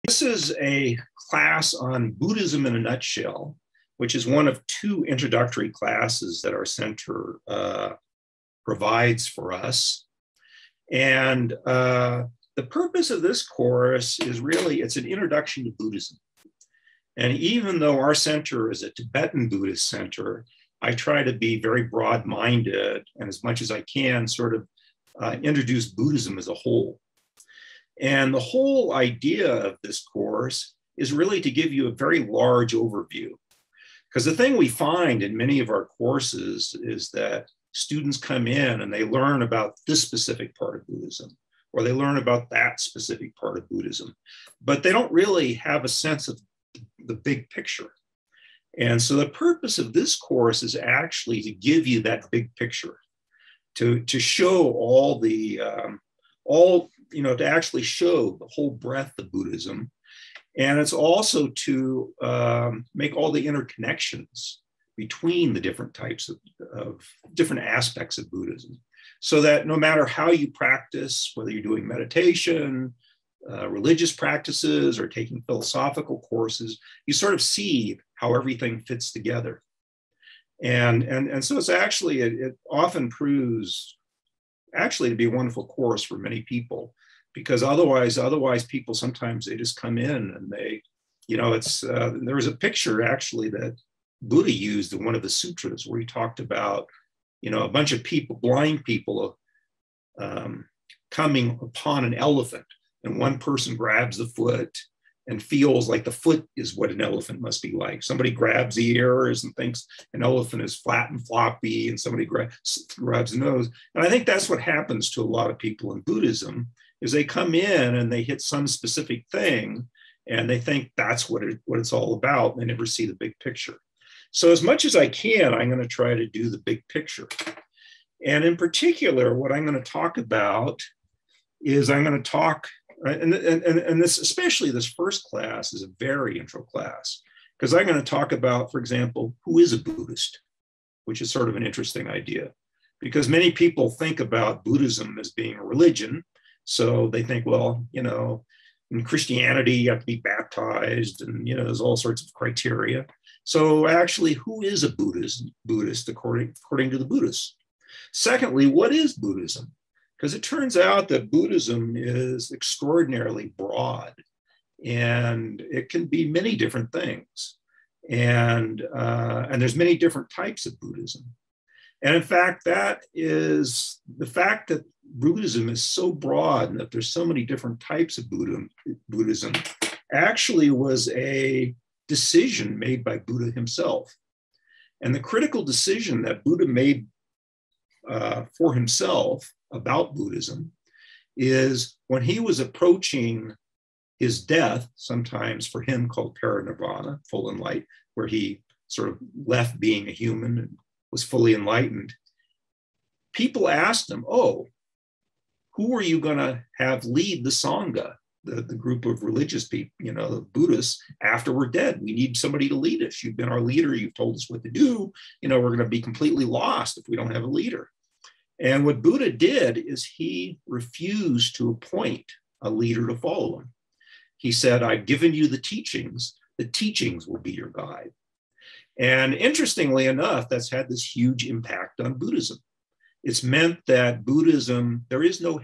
This is a class on Buddhism in a nutshell, which is one of two introductory classes that our center provides for us. And the purpose of this course is really, it's an introduction to Buddhism. And even though our center is a Tibetan Buddhist center, I try to be very broad-minded and as much as I can sort of introduce Buddhism as a whole. And the whole idea of this course is really to give you a very large overview. Because the thing we find in many of our courses is that students come in and they learn about this specific part of Buddhism, or they learn about that specific part of Buddhism, but they don't really have a sense of the big picture. And so the purpose of this course is actually to give you that big picture, to show all the, to actually show the whole breadth of Buddhism. And it's also to make all the interconnections between the different types of different aspects of Buddhism, so that no matter how you practice, whether you're doing meditation, religious practices, or taking philosophical courses, you sort of see how everything fits together. And so it's actually, it often proves actually to be a wonderful course for many people, because otherwise people sometimes they just come in and they, there was a picture actually that Buddha used in one of the sutras where he talked about, a bunch of people, blind people coming upon an elephant, and one person grabs the foot and feels like the foot is what an elephant must be like. Somebody grabs the ears and thinks an elephant is flat and floppy, and somebody grabs the nose. And I think that's what happens to a lot of people in Buddhism, is they come in and they hit some specific thing and they think that's what it's all about. And they never see the big picture. So as much as I can, I'm going to try to do the big picture. And in particular, what I'm going to talk about is I'm going to talk, and this, especially this first class, is a very intro class, because I'm going to talk about, for example, who is a Buddhist, which is sort of an interesting idea, because many people think about Buddhism as being a religion. So they think, well, in Christianity, you have to be baptized, and there's all sorts of criteria. So actually, who is a Buddhist according to the Buddhists? Secondly, what is Buddhism? Because it turns out that Buddhism is extraordinarily broad, and it can be many different things. And there's many different types of Buddhism. And in fact, that is the fact that Buddhism is so broad and that there's so many different types of Buddhism actually was a decision made by Buddha himself. And the critical decision that Buddha made for himself about Buddhism is when he was approaching his death, sometimes for him called parinirvana, full enlightenment, where he sort of left being a human and was fully enlightened. People asked him, oh, who are you going to have lead the Sangha, the group of religious people, the Buddhists, after we're dead? We need somebody to lead us. You've been our leader. You've told us what to do. We're going to be completely lost if we don't have a leader. And what Buddha did is he refused to appoint a leader to follow him. He said, I've given you the teachings will be your guide. And interestingly enough, that's had this huge impact on Buddhism. It's meant that Buddhism, there's no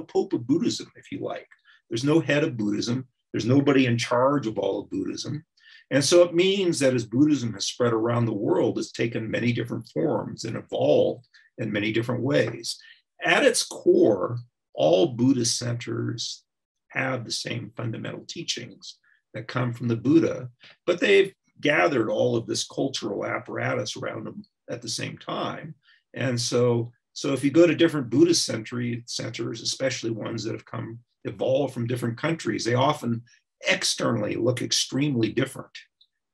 Pope of Buddhism, if you like. There's no head of Buddhism. There's nobody in charge of all of Buddhism. And so it means that as Buddhism has spread around the world, it's taken many different forms and evolved in many different ways. At its core, all Buddhist centers have the same fundamental teachings that come from the Buddha, but they've gathered all of this cultural apparatus around them at the same time. And so if you go to different Buddhist centers, especially ones that have evolved from different countries, they often externally look extremely different.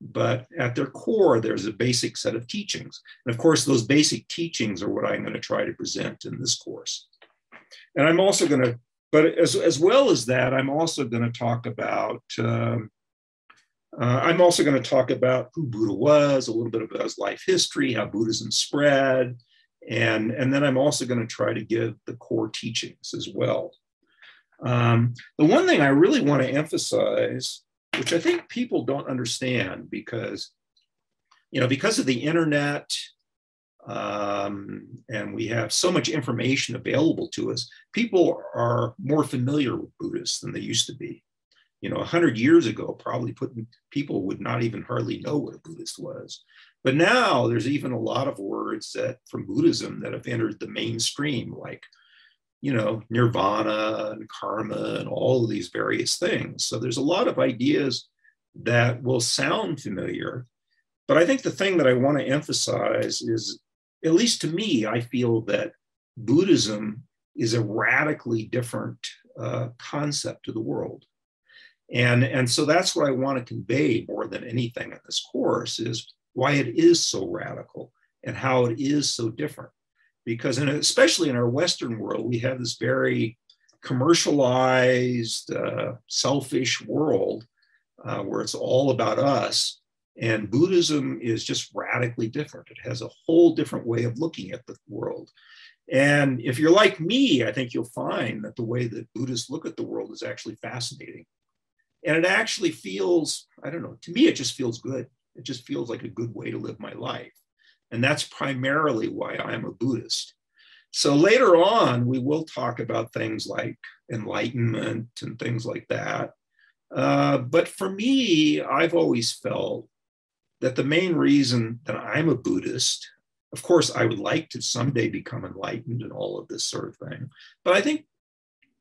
But at their core, there's a basic set of teachings. And of course, those basic teachings are what I'm going to try to present in this course. And I'm also going to, but as well as that, I'm also going to talk about, who Buddha was, a little bit about his life history, how Buddhism spread. And then I'm also going to try to give the core teachings as well. The one thing I really want to emphasize, which I think people don't understand because, because of the internet, and we have so much information available to us, people are more familiar with Buddhists than they used to be. 100 years ago, probably people would not even hardly know what a Buddhist was. But now there's even a lot of words from Buddhism that have entered the mainstream, like, nirvana and karma and all of these various things. So there's a lot of ideas that will sound familiar. But I think the thing that I want to emphasize is, at least to me, I feel that Buddhism is a radically different concept to the world. And so that's what I want to convey more than anything in this course, is why it is so radical and how it is so different. Because especially in our Western world, we have this very commercialized, selfish world where it's all about us. And Buddhism is just radically different. It has a whole different way of looking at the world. And if you're like me, I think you'll find that the way that Buddhists look at the world is actually fascinating. And it actually feels, I don't know, to me, it just feels good. It just feels like a good way to live my life. And that's primarily why I'm a Buddhist. So later on, we will talk about things like enlightenment and things like that. But for me, I've always felt that the main reason that I'm a Buddhist, of course, I would like to someday become enlightened and all of this sort of thing. But I think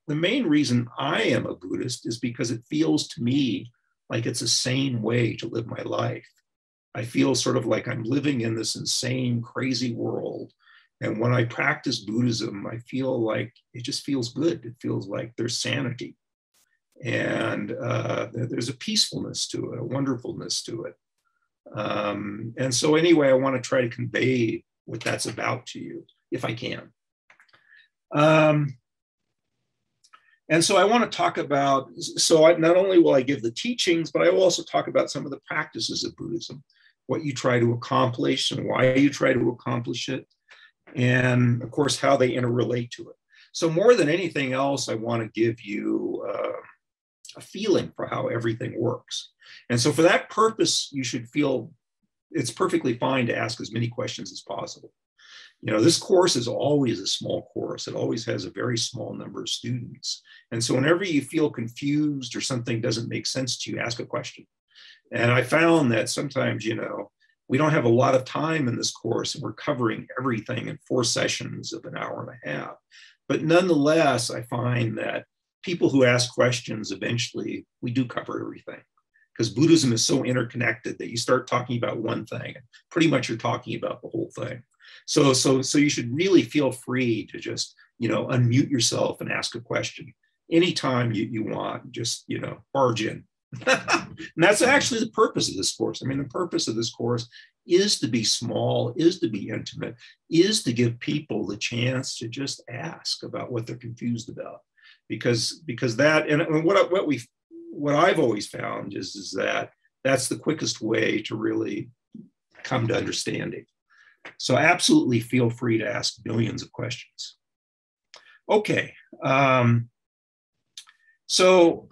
the main reason I am a Buddhist is because it feels to me like it's a sane way to live my life. I feel sort of like I'm living in this insane, crazy world. And when I practice Buddhism, I feel like it just feels good. It feels like there's sanity. And there's a peacefulness to it, a wonderfulness to it. And so anyway, I want to try to convey what that's about to you, if I can. And so I want to talk about, not only will I give the teachings, but I will also talk about some of the practices of Buddhism, what you try to accomplish and why you try to accomplish it, and of course, how they interrelate to it. So more than anything else, I want to give you a feeling for how everything works. And so for that purpose, you should feel it's perfectly fine to ask as many questions as possible. This course is always a small course. It always has a very small number of students. And so whenever you feel confused or something doesn't make sense to you, ask a question. And I found that sometimes, we don't have a lot of time in this course and we're covering everything in 4 sessions of an hour and a half. But nonetheless, I find that people who ask questions, eventually we do cover everything. Because Buddhism is so interconnected that you start talking about one thing, and pretty much you're talking about the whole thing. So you should really feel free to just, unmute yourself and ask a question anytime you want, just, barge in. And that's actually the purpose of this course. I mean, the purpose of this course is to be small, is to be intimate, is to give people the chance to just ask about what they're confused about. Because that, and what I've always found is that that's the quickest way to really come to understanding. So absolutely feel free to ask millions of questions. Okay. So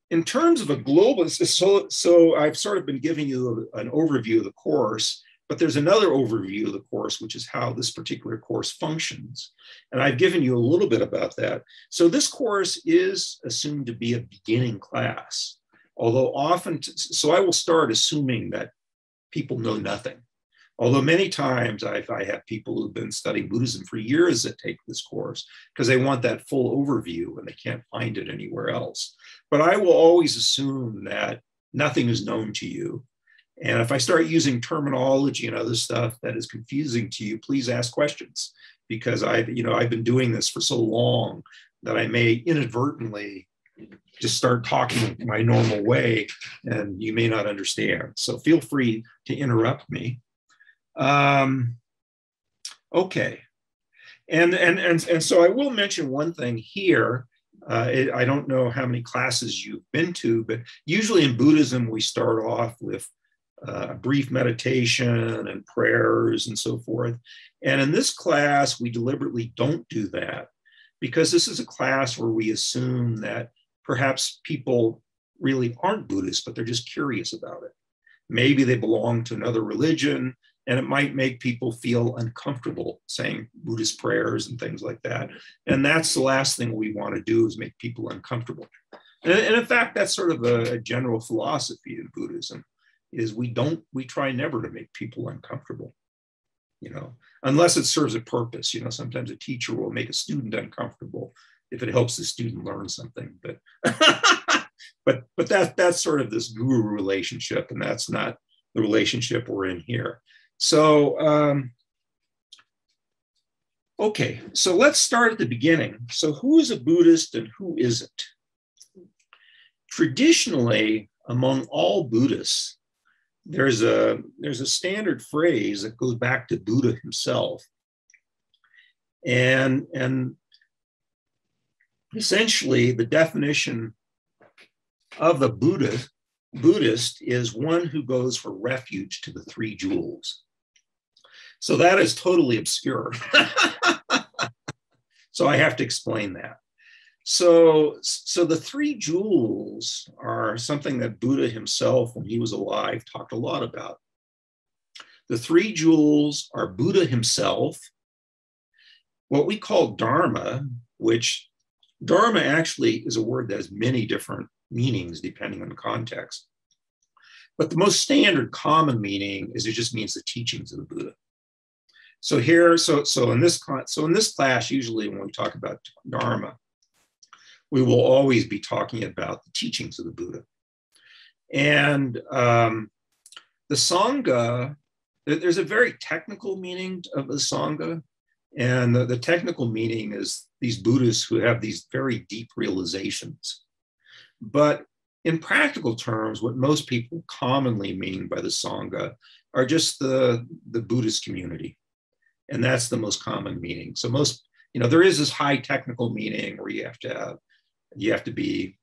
in terms of a global, so I've sort of been giving you an overview of the course, but there's another overview of the course, which is how this particular course functions. And I've given you a little bit about that. So this course is assumed to be a beginning class, although often, so I will start assuming that people know nothing. Although many times I have people who've been studying Buddhism for years that take this course because they want that full overview and they can't find it anywhere else. But I will always assume that nothing is known to you. And if I start using terminology and other stuff that is confusing to you, please ask questions, because I've been doing this for so long that I may inadvertently just start talking my normal way and you may not understand. So feel free to interrupt me. Okay. And so I will mention one thing here. I don't know how many classes you've been to, but usually in Buddhism, we start off with brief meditation and prayers and so forth. And in this class, we deliberately don't do that because this is a class where we assume that perhaps people really aren't Buddhist, but they're just curious about it. Maybe they belong to another religion, and it might make people feel uncomfortable saying Buddhist prayers and things like that. And that's the last thing we want to do, is make people uncomfortable. And in fact, that's sort of a general philosophy in Buddhism, is we try never to make people uncomfortable, unless it serves a purpose. Sometimes a teacher will make a student uncomfortable if it helps the student learn something. But but that's sort of this guru relationship, and that's not the relationship we're in here. So, okay, so let's start at the beginning. So who is a Buddhist and who isn't? Traditionally, among all Buddhists, there's a standard phrase that goes back to Buddha himself. And essentially, the definition of the Buddhist is one who goes for refuge to the three jewels. So that is totally obscure. So I have to explain that. So the three jewels are something that Buddha himself, when he was alive, talked a lot about. The three jewels are Buddha himself, what we call Dharma, which Dharma actually is a word that has many different meanings depending on the context. But the most standard common meaning is it just means the teachings of the Buddha. So in this class, usually when we talk about Dharma, we will always be talking about the teachings of the Buddha. And the Sangha, there's a very technical meaning of the Sangha. And the technical meaning is these Buddhists who have these very deep realizations. But in practical terms, what most people commonly mean by the Sangha are just the Buddhist community. And that's the most common meaning. So there is this high technical meaning where you have to be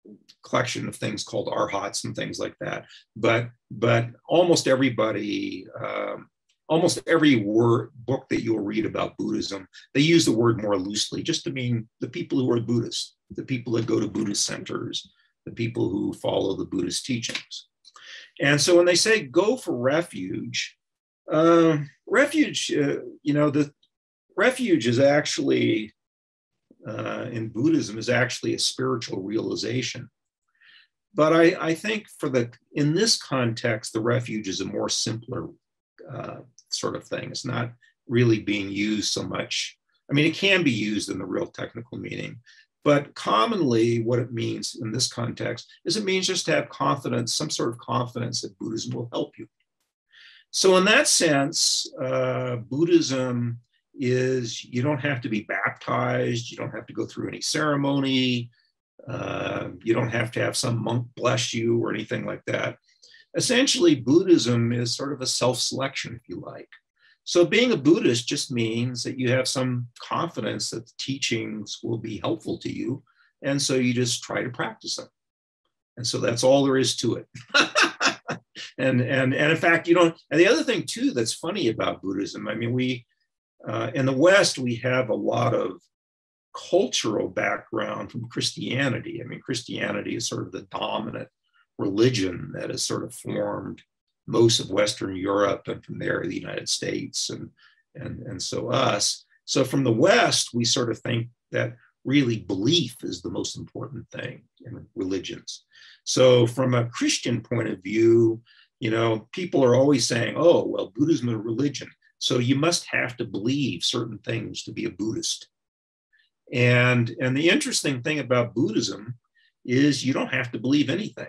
a collection of things called arhats and things like that. But almost everybody, almost every book that you'll read about Buddhism, they use the word more loosely, just to mean the people who are Buddhist, the people that go to Buddhist centers, the people who follow the Buddhist teachings. And so when they say go for refuge, the refuge is actually, in Buddhism, is actually a spiritual realization. But I think in this context, the refuge is a more simpler sort of thing. It's not really being used so much. I mean, it can be used in the real technical meaning, but commonly what it means in this context is it means just to have confidence, some sort of confidence that Buddhism will help you. So in that sense, Buddhism is, you don't have to be baptized, you don't have to go through any ceremony, you don't have to have some monk bless you or anything like that. Essentially, Buddhism is sort of a self-selection, if you like. So being a Buddhist just means that you have some confidence that the teachings will be helpful to you, and so you just try to practice them. And so that's all there is to it. And in fact, and the other thing too that's funny about Buddhism, I mean, we in the West, we have a lot of cultural background from Christianity. I mean, Christianity is sort of the dominant religion that has sort of formed most of Western Europe, and from there the United States, and so us. So from the West, we sort of think that really belief is the most important thing in religions. So from a Christian point of view, people are always saying, oh, well, Buddhism is a religion, so you must have to believe certain things to be a Buddhist. And the interesting thing about Buddhism is you don't have to believe anything.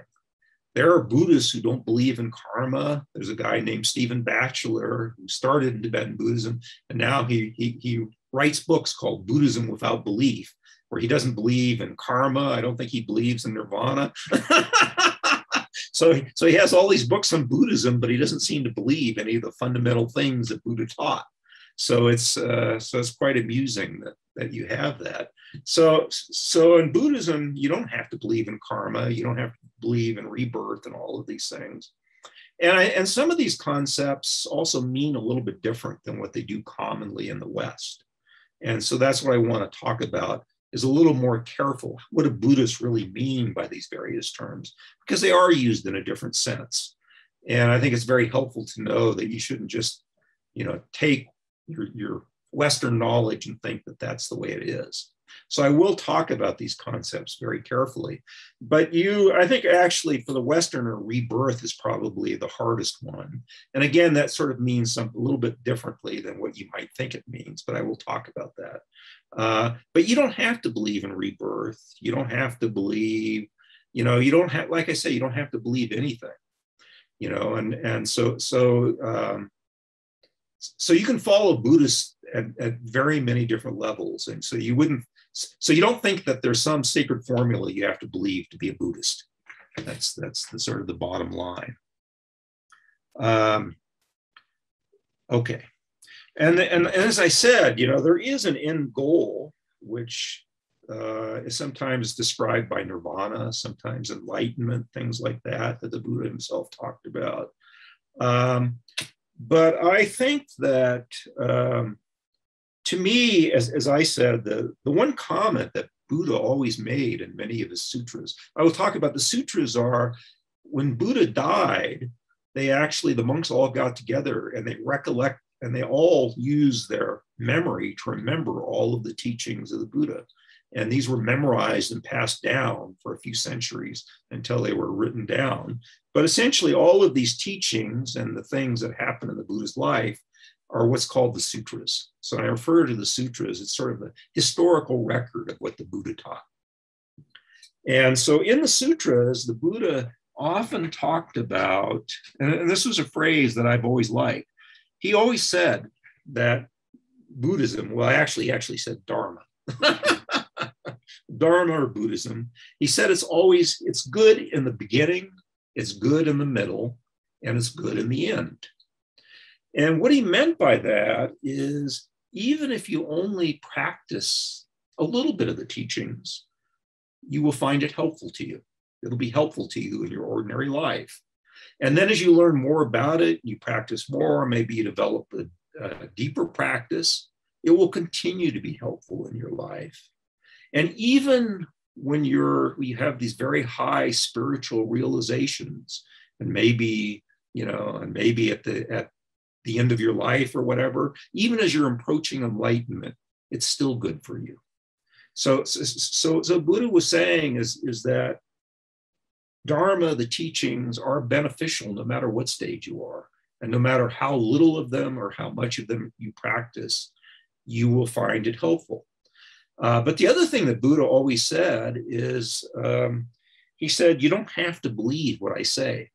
There are Buddhists who don't believe in karma. There's a guy named Stephen Batchelor who started in Tibetan Buddhism, and now he writes books called Buddhism Without Belief, where he doesn't believe in karma. I don't think he believes in nirvana. So he has all these books on Buddhism, but he doesn't seem to believe any of the fundamental things that Buddha taught. So it's quite amusing that you have that. So in Buddhism, you don't have to believe in karma. You don't have to believe in rebirth and all of these things. And some of these concepts also mean a little bit different than what they do commonly in the West. And so that's what I want to talk about, is a little more careful. What do Buddhists really mean by these various terms? Because they are used in a different sense. And I think it's very helpful to know that you shouldn't just, take your Western knowledge and think that that's the way it is. So I will talk about these concepts very carefully. But I think actually for the Westerner, rebirth is probably the hardest one. And again, that sort of means something a little bit differently than what you might think it means, but I will talk about that. But you don't have to believe in rebirth. You don't have to believe, you don't have, like I say, you don't have to believe anything, and so you can follow Buddhists at very many different levels. And so you don't think that there's some sacred formula you have to believe to be a Buddhist. That's the sort of the bottom line. Okay. And as I said, there is an end goal, which is sometimes described by nirvana, sometimes enlightenment, things like that the Buddha himself talked about. But I think that, to me, as I said, the one comment that Buddha always made in many of his sutras, I will talk about the sutras, are when Buddha died, the monks all got together and they recollect, and they all used their memory to remember all of the teachings of the Buddha. And these were memorized and passed down for a few centuries until they were written down. But essentially, all of these teachings and the things that happen in the Buddha's life are what's called the sutras. So I refer to the sutras, it's sort of a historical record of what the Buddha taught. And so in the sutras, the Buddha often talked about, and this was a phrase that I've always liked, he always said that Buddhism, well, he actually said Dharma. Dharma or Buddhism, he said it's good in the beginning, it's good in the middle, and it's good in the end. And what he meant by that is, even if you only practice a little bit of the teachings, you will find it helpful to you. It'll be helpful to you in your ordinary life. And then as you learn more about it, you practice more, maybe you develop a deeper practice, it will continue to be helpful in your life. And even when you have these very high spiritual realizations, and maybe at the end of your life or whatever, even as you're approaching enlightenment, it's still good for you. So Buddha was saying is that Dharma, the teachings, are beneficial no matter what stage you are. And no matter how little of them or how much of them you practice, you will find it helpful. But the other thing that Buddha always said is, he said, you don't have to believe what I say.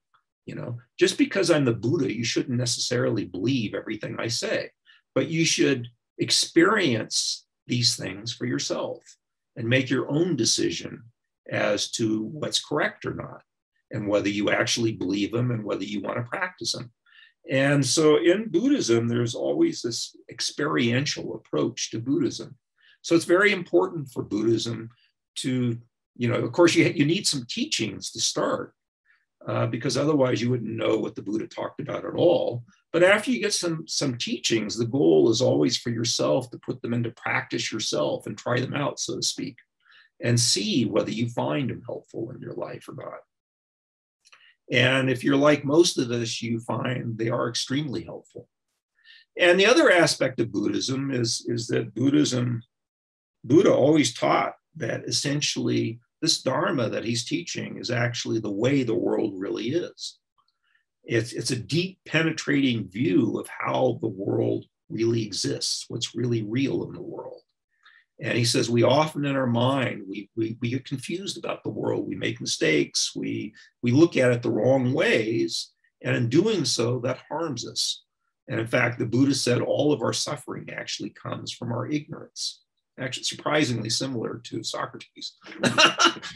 Just because I'm the Buddha, you shouldn't necessarily believe everything I say, but you should experience these things for yourself and make your own decision as to what's correct or not, and whether you actually believe them and whether you want to practice them. And so in Buddhism, there's always this experiential approach to Buddhism. So it's very important for Buddhism to, of course, you need some teachings to start, because otherwise you wouldn't know what the Buddha talked about at all. But after you get some teachings, the goal is always for yourself to put them into practice yourself and try them out, so to speak, and see whether you find them helpful in your life or not. And if you're like most of us, you find they are extremely helpful. And the other aspect of Buddhism is that Buddha always taught that essentially this Dharma that he's teaching is actually the way the world really is. It's a deep, penetrating view of how the world really exists, what's really real in the world. And he says, we often in our mind, we get confused about the world. We make mistakes. We look at it the wrong ways. And in doing so, that harms us. And in fact, the Buddha said all of our suffering actually comes from our ignorance. Actually, surprisingly similar to Socrates,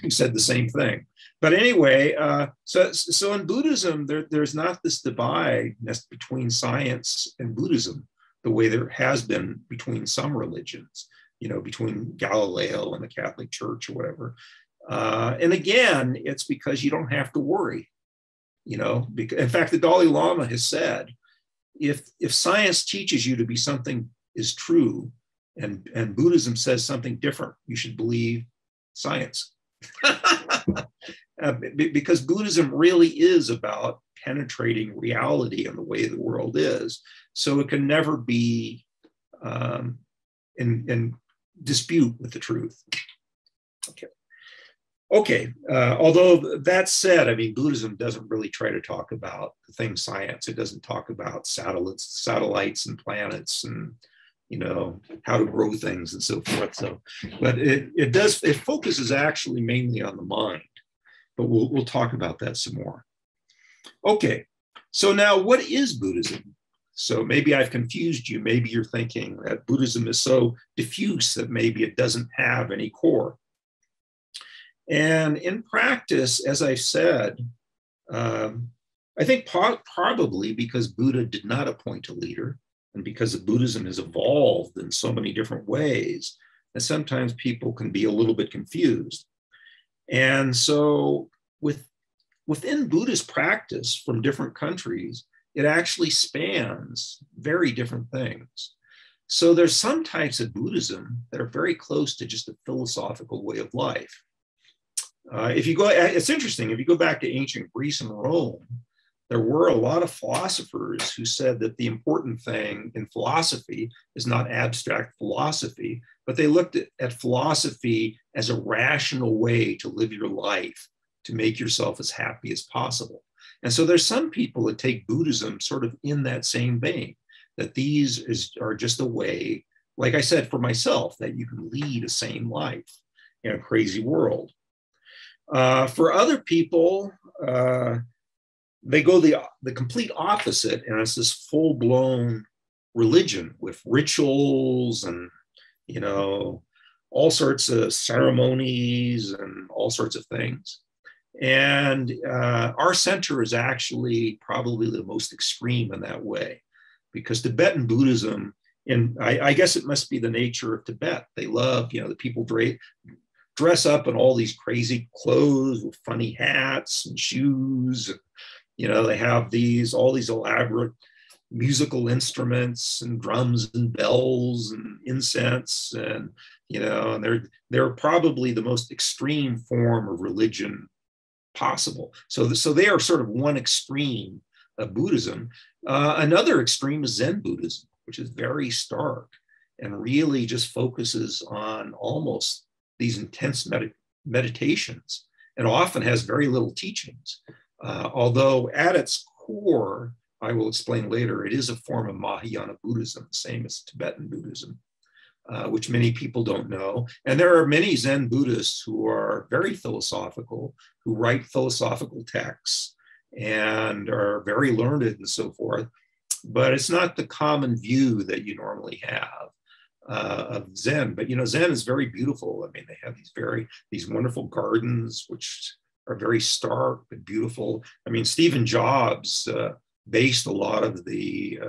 who said the same thing. But anyway, so in Buddhism, there's not this divide between science and Buddhism, the way there has been between some religions, between Galileo and the Catholic Church or whatever. And again, it's because you don't have to worry. In fact, the Dalai Lama has said, if science teaches you to be something is true, And Buddhism says something different. You should believe science. Because Buddhism really is about penetrating reality and the way the world is. So it can never be in dispute with the truth. Okay. Although that said, I mean, Buddhism doesn't really try to talk about the thing science. It doesn't talk about satellites and planets and, you know, how to grow things and so forth. So, but it focuses actually mainly on the mind. But we'll talk about that some more. Okay. So now, what is Buddhism? So maybe I've confused you. Maybe you're thinking that Buddhism is so diffuse that maybe it doesn't have any core. And in practice, as I said, I think probably because Buddha did not appoint a leader, and because Buddhism has evolved in so many different ways, that sometimes people can be a little bit confused. And so within Buddhist practice from different countries, it actually spans very different things. So there's some types of Buddhism that are very close to just a philosophical way of life. It's interesting, if you go back to ancient Greece and Rome, there were a lot of philosophers who said that the important thing in philosophy is not abstract philosophy, but they looked at philosophy as a rational way to live your life, to make yourself as happy as possible. And so there's some people that take Buddhism sort of in that same vein, that these are just a way, like I said, for myself, that you can lead a sane life in a crazy world. For other people, they go the complete opposite, and it's this full-blown religion with rituals and, you know, all sorts of ceremonies and all sorts of things. And our center is actually probably the most extreme in that way, because Tibetan Buddhism, and I guess it must be the nature of Tibet. They love, you know, the people dress up in all these crazy clothes with funny hats and shoes. And, you know, they have all these elaborate musical instruments and drums and bells and incense, and, you know, and they're probably the most extreme form of religion possible. So they are sort of one extreme of Buddhism. Another extreme is Zen Buddhism, which is very stark and really just focuses on almost these intense meditations, and often has very little teachings. Although at its core, I will explain later, it is a form of Mahayana Buddhism, same as Tibetan Buddhism, which many people don't know. And there are many Zen Buddhists who are very philosophical, who write philosophical texts and are very learned and so forth. But it's not the common view that you normally have of Zen. But, you know, Zen is very beautiful. I mean, they have these wonderful gardens, which are very stark but beautiful. I mean, Stephen Jobs based a lot of the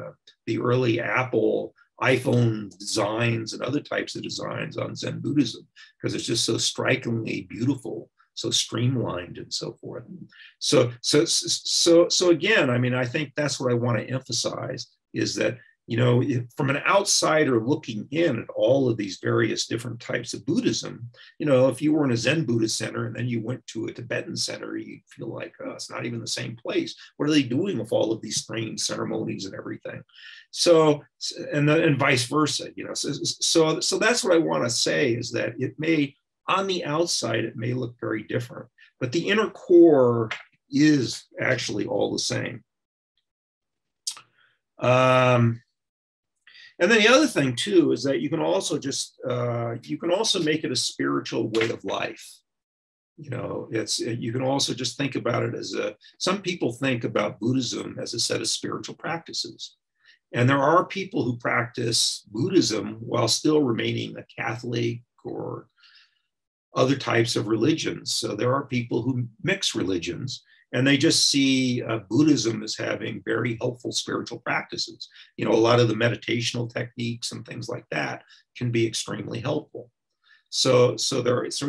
early Apple iPhone designs and other types of designs on Zen Buddhism, because it's just so strikingly beautiful, so streamlined and so forth. So again, I mean, I think that's what I want to emphasize, is that, you know, from an outsider looking in at all of these various different types of Buddhism, you know, if you were in a Zen Buddhist center and then you went to a Tibetan center, you'd feel like, oh, it's not even the same place. What are they doing with all of these strange ceremonies and everything? So, and vice versa, you know. So that's what I want to say, is that it may, on the outside, it may look very different, but the inner core is actually all the same. And then the other thing too is that you can also make it a spiritual way of life. You know, you can also just think about it as some people think about Buddhism as a set of spiritual practices. And there are people who practice Buddhism while still remaining a Catholic or other types of religions. So there are people who mix religions, and they just see Buddhism as having very helpful spiritual practices. You know, a lot of the meditational techniques and things like that can be extremely helpful. So there is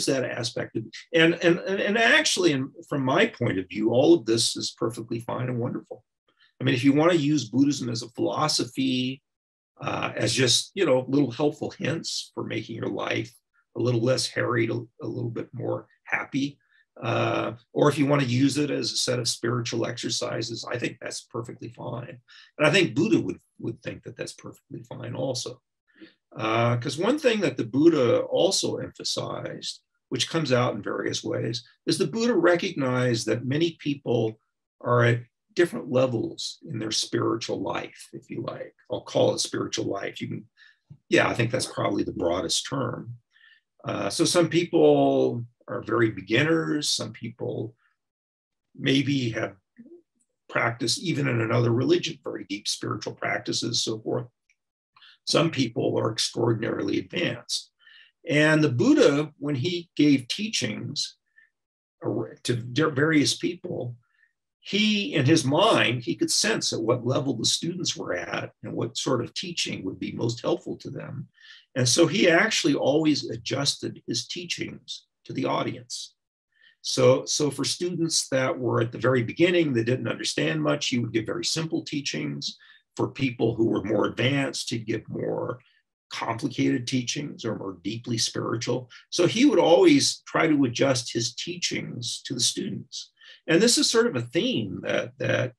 that aspect of, and actually, from my point of view, all of this is perfectly fine and wonderful. I mean, if you want to use Buddhism as a philosophy, as just, little helpful hints for making your life a little less harried, a little bit more happy. Or if you want to use it as a set of spiritual exercises, I think that's perfectly fine. And I think Buddha would think that that's perfectly fine also. Because one thing that the Buddha also emphasized, which comes out in various ways, is the Buddha recognized that many people are at different levels in their spiritual life, if you like. I'll call it spiritual life. I think that's probably the broadest term. So some people are very beginners. Some people maybe have practiced, even in another religion, very deep spiritual practices, so forth. Some people are extraordinarily advanced. And the Buddha, when he gave teachings to various people, he, in his mind, he could sense at what level the students were at and what sort of teaching would be most helpful to them. And so he actually always adjusted his teachings to the audience. So for students that were at the very beginning, that didn't understand much, he would give very simple teachings. For people who were more advanced, he'd give more complicated teachings or more deeply spiritual. So he would always try to adjust his teachings to the students. And this is sort of a theme that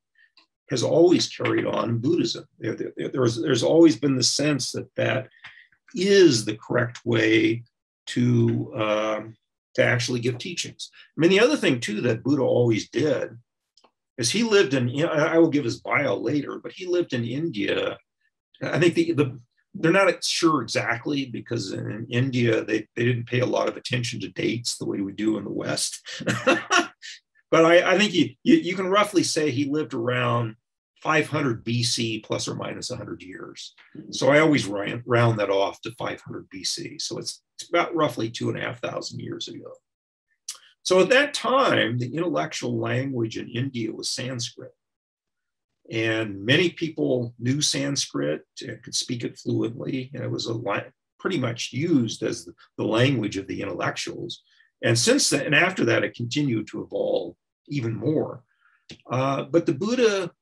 has always carried on in Buddhism. There's always been the sense that is the correct way to actually give teachings. I mean, the other thing too that Buddha always did is he lived in, I will give his bio later, but he lived in India. I think they're not sure exactly, because in India, they didn't pay a lot of attention to dates the way we do in the West. But I think you can roughly say he lived around 500 BC plus or minus 100 years. So I always round that off to 500 BC. So it's about roughly 2,500 years ago. So at that time, the intellectual language in India was Sanskrit. And many people knew Sanskrit and could speak it fluently. And it was pretty much used as the language of the intellectuals. And since then, and after that, it continued to evolve even more. But the Buddha,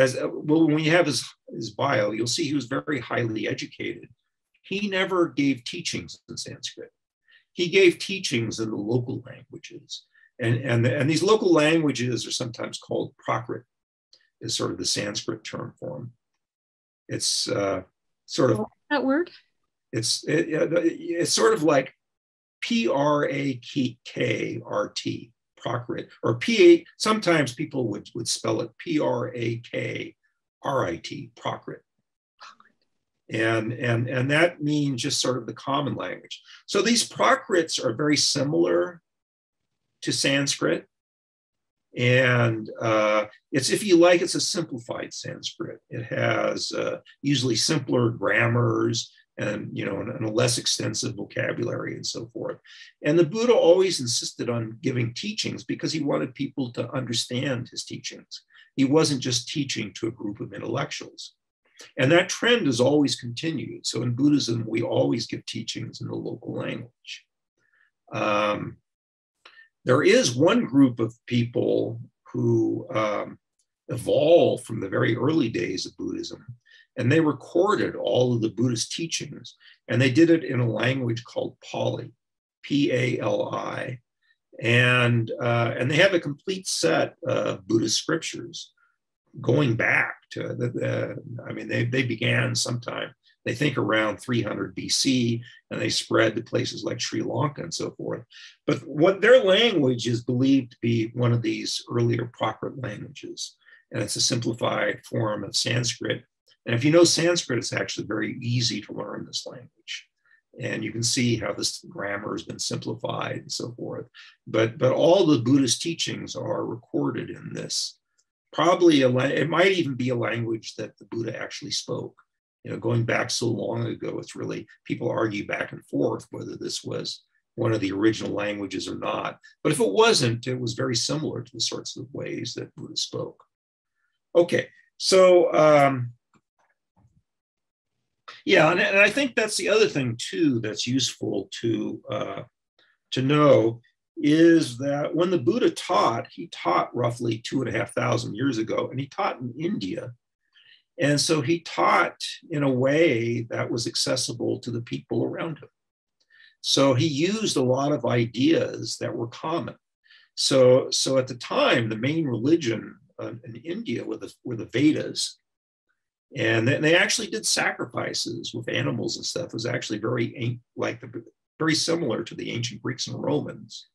as well, when you have his bio, you'll see he was very highly educated. He never gave teachings in Sanskrit. He gave teachings in the local languages. And these local languages are sometimes called Prakrit, is sort of the Sanskrit term for them. It's sort of that word. It's sort of like Prakrt, Prakrit, or P8. Sometimes people would spell it Prakrit, Prakrit. And that means just sort of the common language. So these Prakrits are very similar to Sanskrit. And it's, if you like, it's a simplified Sanskrit. It has usually simpler grammars and, and a less extensive vocabulary and so forth. And the Buddha always insisted on giving teachings because he wanted people to understand his teachings. He wasn't just teaching to a group of intellectuals. And that trend has always continued. So in Buddhism, we always give teachings in the local language. There is one group of people who evolved from the very early days of Buddhism, and they recorded all of the Buddhist teachings, and they did it in a language called Pali, P-A-L-I, and they have a complete set of Buddhist scriptures going back to they began sometime, they think, around 300 BC, and they spread to places like Sri Lanka and so forth. But what their language is believed to be one of these earlier Prakrit languages, and it's a simplified form of Sanskrit. And if you know Sanskrit, it's actually very easy to learn this language. And you can see how this grammar has been simplified and so forth. But all the Buddhist teachings are recorded in this. Probably it might even be a language that the Buddha actually spoke. Going back so long ago, it's really, people argue back and forth whether this was one of the original languages or not. But if it wasn't, it was very similar to the sorts of ways that Buddha spoke. Okay, so and I think that's the other thing too that's useful to know, is that when the Buddha taught, he taught roughly 2,500 years ago, and he taught in India. And so he taught in a way that was accessible to the people around him. So he used a lot of ideas that were common. So at the time, the main religion in India were the Vedas. And they actually did sacrifices with animals and stuff. It was actually very similar to the ancient Greeks and Romans.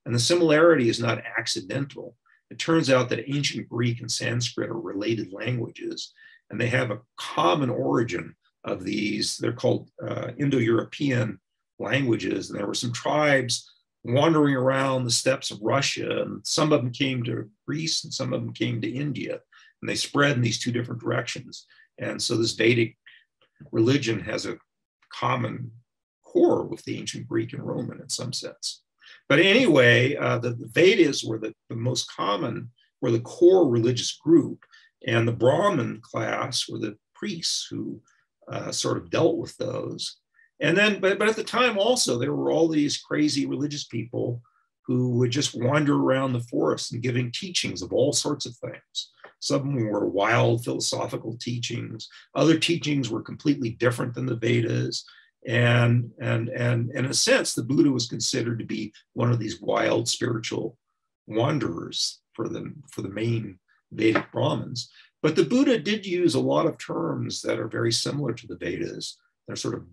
And the similarity is not accidental. It turns out that ancient Greek and Sanskrit are related languages, and they have a common origin of these. They're called Indo-European languages. And there were some tribes wandering around the steppes of Russia, and some of them came to Greece and some of them came to India, and they spread in these two different directions. And so this Vedic religion has a common core with the ancient Greek and Roman in some sense. But anyway, the Vedas were the most common, were the core religious group, and the Brahmin class were the priests who sort of dealt with those. And then, but at the time also, there were all these crazy religious people who would just wander around the forest and giving teachings of all sorts of things. Some were wild philosophical teachings. Other teachings were completely different than the Vedas. And in a sense, the Buddha was considered to be one of these wild spiritual wanderers for the main Vedic Brahmins. But the Buddha did use a lot of terms that are very similar to the Vedas. They're sort of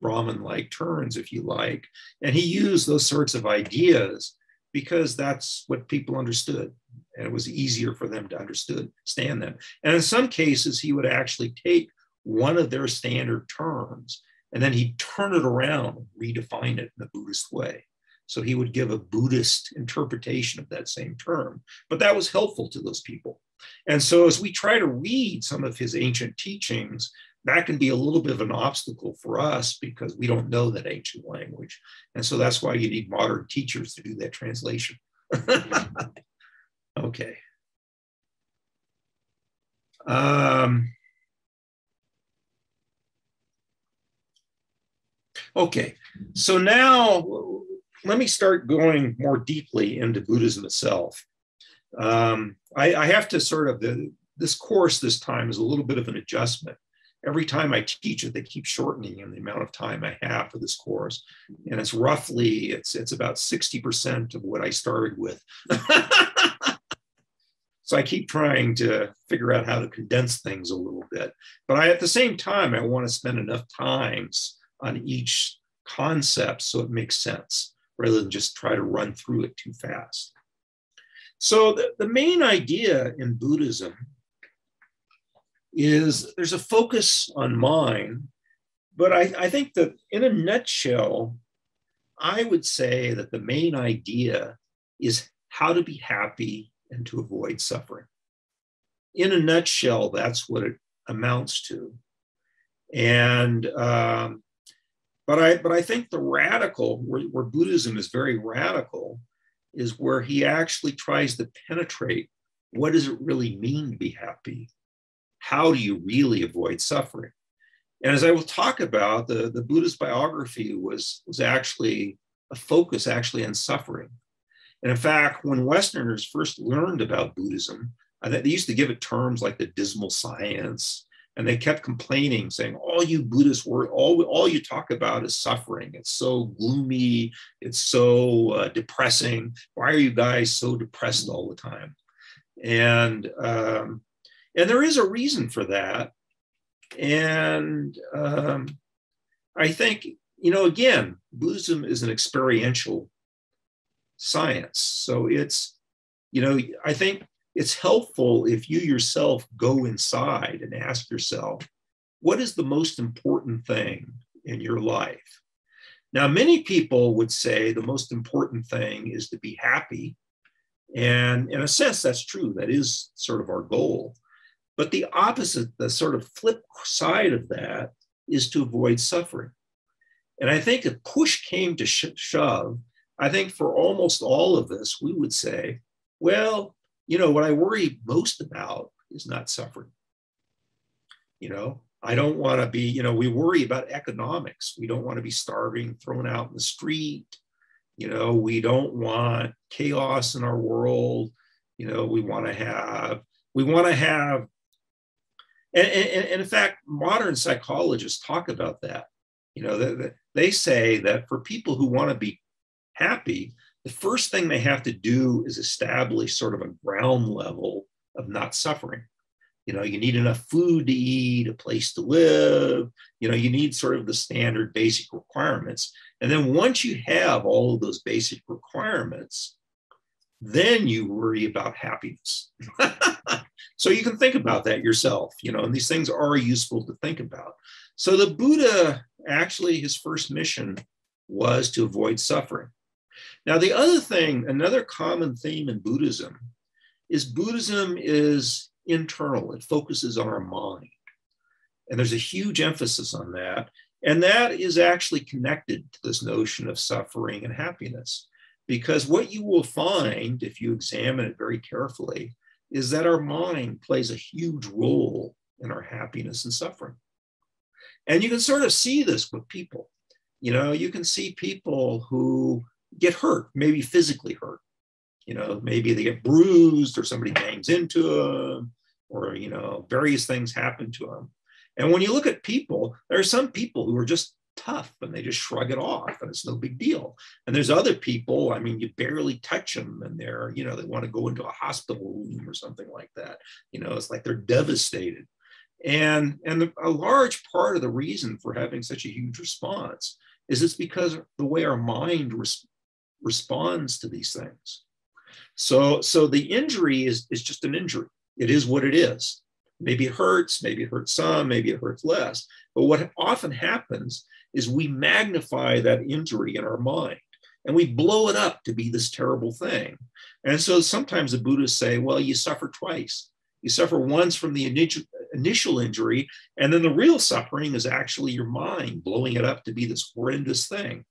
Brahmin-like terms, if you like. And he used those sorts of ideas because that's what people understood. And it was easier for them to understand them. And in some cases, he would actually take one of their standard terms and then he'd turn it around and redefine it in the Buddhist way. So he would give a Buddhist interpretation of that same term, but that was helpful to those people. And so as we try to read some of his ancient teachings, that can be a little bit of an obstacle for us because we don't know that ancient language. And so that's why you need modern teachers to do that translation. Okay. Okay, so now let me start going more deeply into Buddhism itself. I have to sort of, this course this time is a little bit of an adjustment. Every time I teach it, they keep shortening in the amount of time I have for this course. And it's roughly, it's about 60% of what I started with. So I keep trying to figure out how to condense things a little bit. But at the same time, I want to spend enough time on each concept so it makes sense, rather than just try to run through it too fast. So the main idea in Buddhism is there's a focus on mind, but I think that in a nutshell, I would say that the main idea is how to be happy and to avoid suffering. In a nutshell, that's what it amounts to. And but I think the radical, where Buddhism is very radical, is where he actually tries to penetrate what does it really mean to be happy? How do you really avoid suffering? And as I will talk about, the Buddhist biography was actually a focus actually on suffering. And in fact, when Westerners first learned about Buddhism, they used to give it terms like the dismal science. And they kept complaining, saying, all you Buddhists all you talk about is suffering. It's so gloomy. It's so depressing. Why are you guys so depressed all the time? And there is a reason for that. And I think, again, Buddhism is an experiential science. So it's, I think it's helpful if you yourself go inside and ask yourself, what is the most important thing in your life? Now, many people would say the most important thing is to be happy. And in a sense, that's true. That is sort of our goal. But the opposite, the sort of flip side of that, is to avoid suffering. And I think if push came to shove, I think for almost all of us, we would say, well, what I worry most about is not suffering. I don't want to be, we worry about economics. We don't want to be starving, thrown out in the street. We don't want chaos in our world. We want to have And in fact, modern psychologists talk about that. They say that for people who want to be happy, the first thing they have to do is establish sort of a ground level of not suffering. You need enough food to eat, a place to live. You need sort of the standard basic requirements. And then once you have all of those basic requirements, then you worry about happiness. So you can think about that yourself, and these things are useful to think about. So the Buddha, actually, his first mission was to avoid suffering. Now, the other thing, another common theme in Buddhism is internal. It focuses on our mind. And there's a huge emphasis on that. And that is actually connected to this notion of suffering and happiness. Because what you will find, if you examine it very carefully, is that our mind plays a huge role in our happiness and suffering. And you can sort of see this with people. You can see people who get hurt, maybe physically hurt. Maybe they get bruised or somebody bangs into them, or, various things happen to them. And when you look at people, there are some people who are just tough and they just shrug it off and it's no big deal. And there's other people, you barely touch them and they're, they want to go into a hospital room or something like that. It's like they're devastated. And a large part of the reason for having such a huge response is it's because of the way our mind responds to these things. So the injury is just an injury. It is what it is. Maybe it hurts some, maybe it hurts less. But what often happens is we magnify that injury in our mind and we blow it up to be this terrible thing. And so sometimes the Buddhists say, well, you suffer twice. You suffer once from the initial injury, and then the real suffering is actually your mind blowing it up to be this horrendous thing.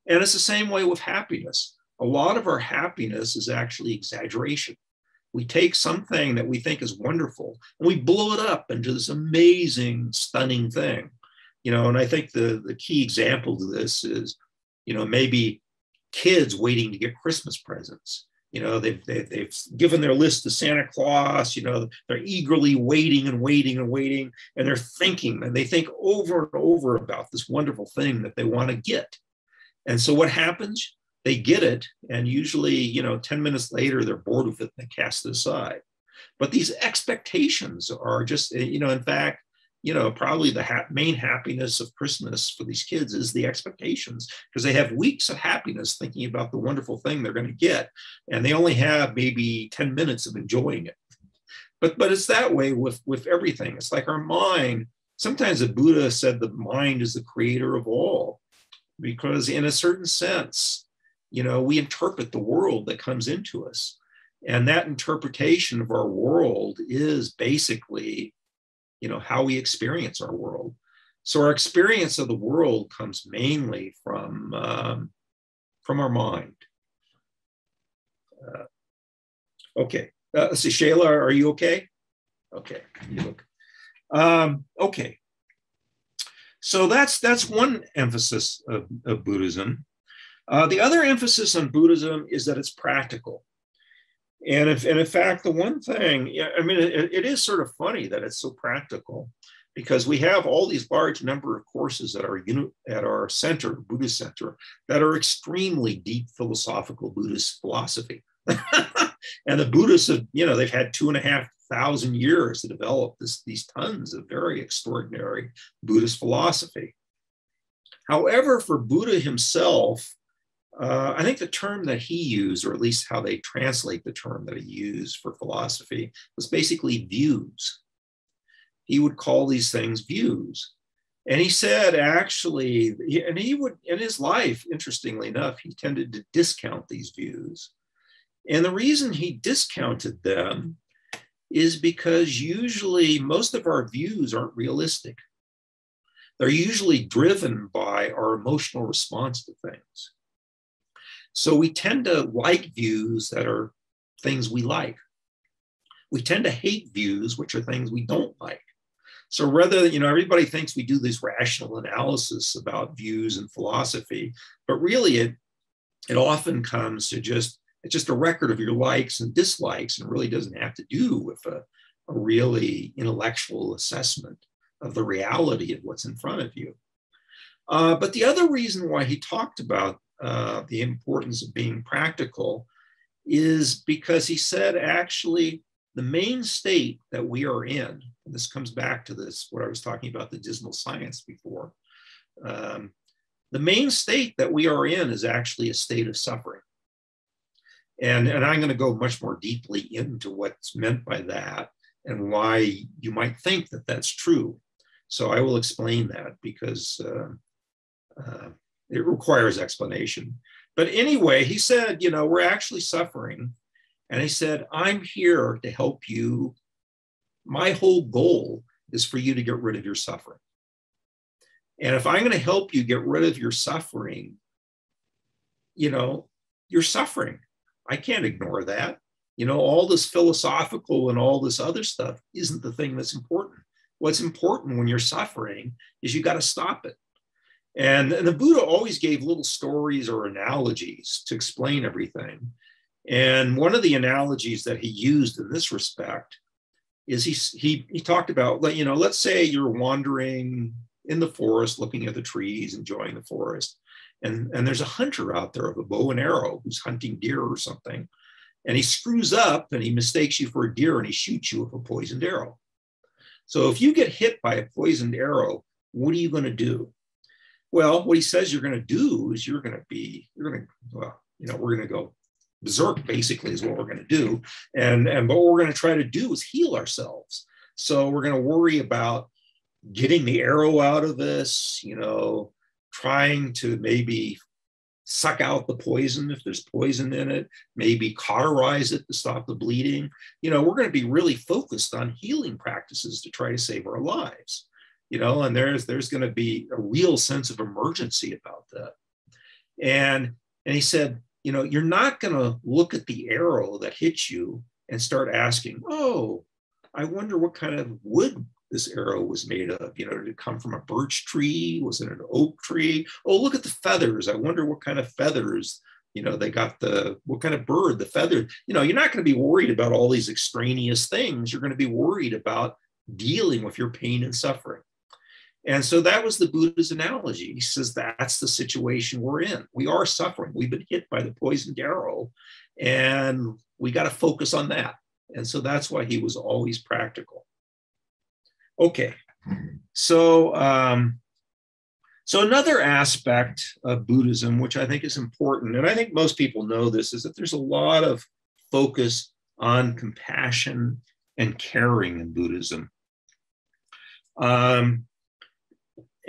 And it's the same way with happiness. A lot of our happiness is actually exaggeration. We take something that we think is wonderful and we blow it up into this amazing, stunning thing. And I think the key example to this is, maybe kids waiting to get Christmas presents. They've given their list to Santa Claus, they're eagerly waiting and waiting and waiting, and they're thinking, and they think over and over about this wonderful thing that they want to get. And so what happens? They get it, and usually, 10 minutes later, they're bored with it and they cast it aside. But these expectations are just, in fact, probably the main happiness of Christmas for these kids is the expectations, because they have weeks of happiness thinking about the wonderful thing they're going to get, and they only have maybe 10 minutes of enjoying it. But it's that way with everything. It's like our mind. Sometimes the Buddha said the mind is the creator of all, because in a certain sense, we interpret the world that comes into us. And that interpretation of our world is basically, how we experience our world. So our experience of the world comes mainly from our mind. Okay. Let's see, Shayla, are you okay? Okay. You look. Okay. So that's one emphasis of Buddhism. The other emphasis on Buddhism is that it's practical. And in fact, the one thing, it is sort of funny that it's so practical, because we have all these large number of courses at our center, Buddhist Center, that are extremely deep philosophical Buddhist philosophy. And the Buddhists have, they've had 2,500 years to develop these tons of very extraordinary Buddhist philosophy. However, for Buddha himself, I think the term that he used, or at least how they translate the term that he used for philosophy, was basically views. He would call these things views. And he said, actually, he would, in his life, interestingly enough, he tended to discount these views. And the reason he discounted them is because usually most of our views aren't realistic. They're usually driven by our emotional response to things. So we tend to like views that are things we like. We tend to hate views which are things we don't like. So rather, everybody thinks we do this rational analysis about views and philosophy, but really it often comes to it's just a record of your likes and dislikes, and really doesn't have to do with a really intellectual assessment of the reality of what's in front of you. But the other reason why he talked about the importance of being practical is because he said, actually, the main state that we are in, and this comes back to this, what I was talking about, the dismal science before, the main state that we are in is actually a state of suffering. And I'm going to go much more deeply into what's meant by that and why you might think that that's true. So I will explain that because it requires explanation. But anyway, he said, you know, we're actually suffering. And he said, I'm here to help you. My whole goal is for you to get rid of your suffering. And if I'm going to help you get rid of your suffering, you know, you're suffering. I can't ignore that. You know, all this philosophical and all this other stuff isn't the thing that's important. What's important when you're suffering is you got to stop it. And the Buddha always gave little stories or analogies to explain everything. And one of the analogies that he used in this respect is he talked about, you know, let's say you're wandering in the forest, looking at the trees, enjoying the forest. And there's a hunter out there with a bow and arrow who's hunting deer or something. And he screws up and he mistakes you for a deer and he shoots you with a poisoned arrow. So if you get hit by a poisoned arrow, what are you going to do? Well, what he says you're going to do is we're going to go berserk, basically, is what we're going to do. And what we're going to try to do is heal ourselves. So we're going to worry about getting the arrow out of this, you know, trying to maybe suck out the poison if there's poison in it, maybe cauterize it to stop the bleeding. You know, we're going to be really focused on healing practices to try to save our lives, you know, and there's going to be a real sense of emergency about that. And he said, you know, you're not going to look at the arrow that hits you and start asking, oh, I wonder what kind of wood this arrow was made of. You know, did it come from a birch tree? Was it an oak tree? Oh, look at the feathers. I wonder what kind of feathers, you know, they got what kind of bird, the feather. You know, you're not going to be worried about all these extraneous things. You're going to be worried about dealing with your pain and suffering. And so that was the Buddha's analogy. He says that's the situation we're in. We are suffering. We've been hit by the poisoned arrow, and we got to focus on that. And so that's why he was always practical. Okay, so another aspect of Buddhism, which I think is important, and I think most people know this, is that there's a lot of focus on compassion and caring in Buddhism.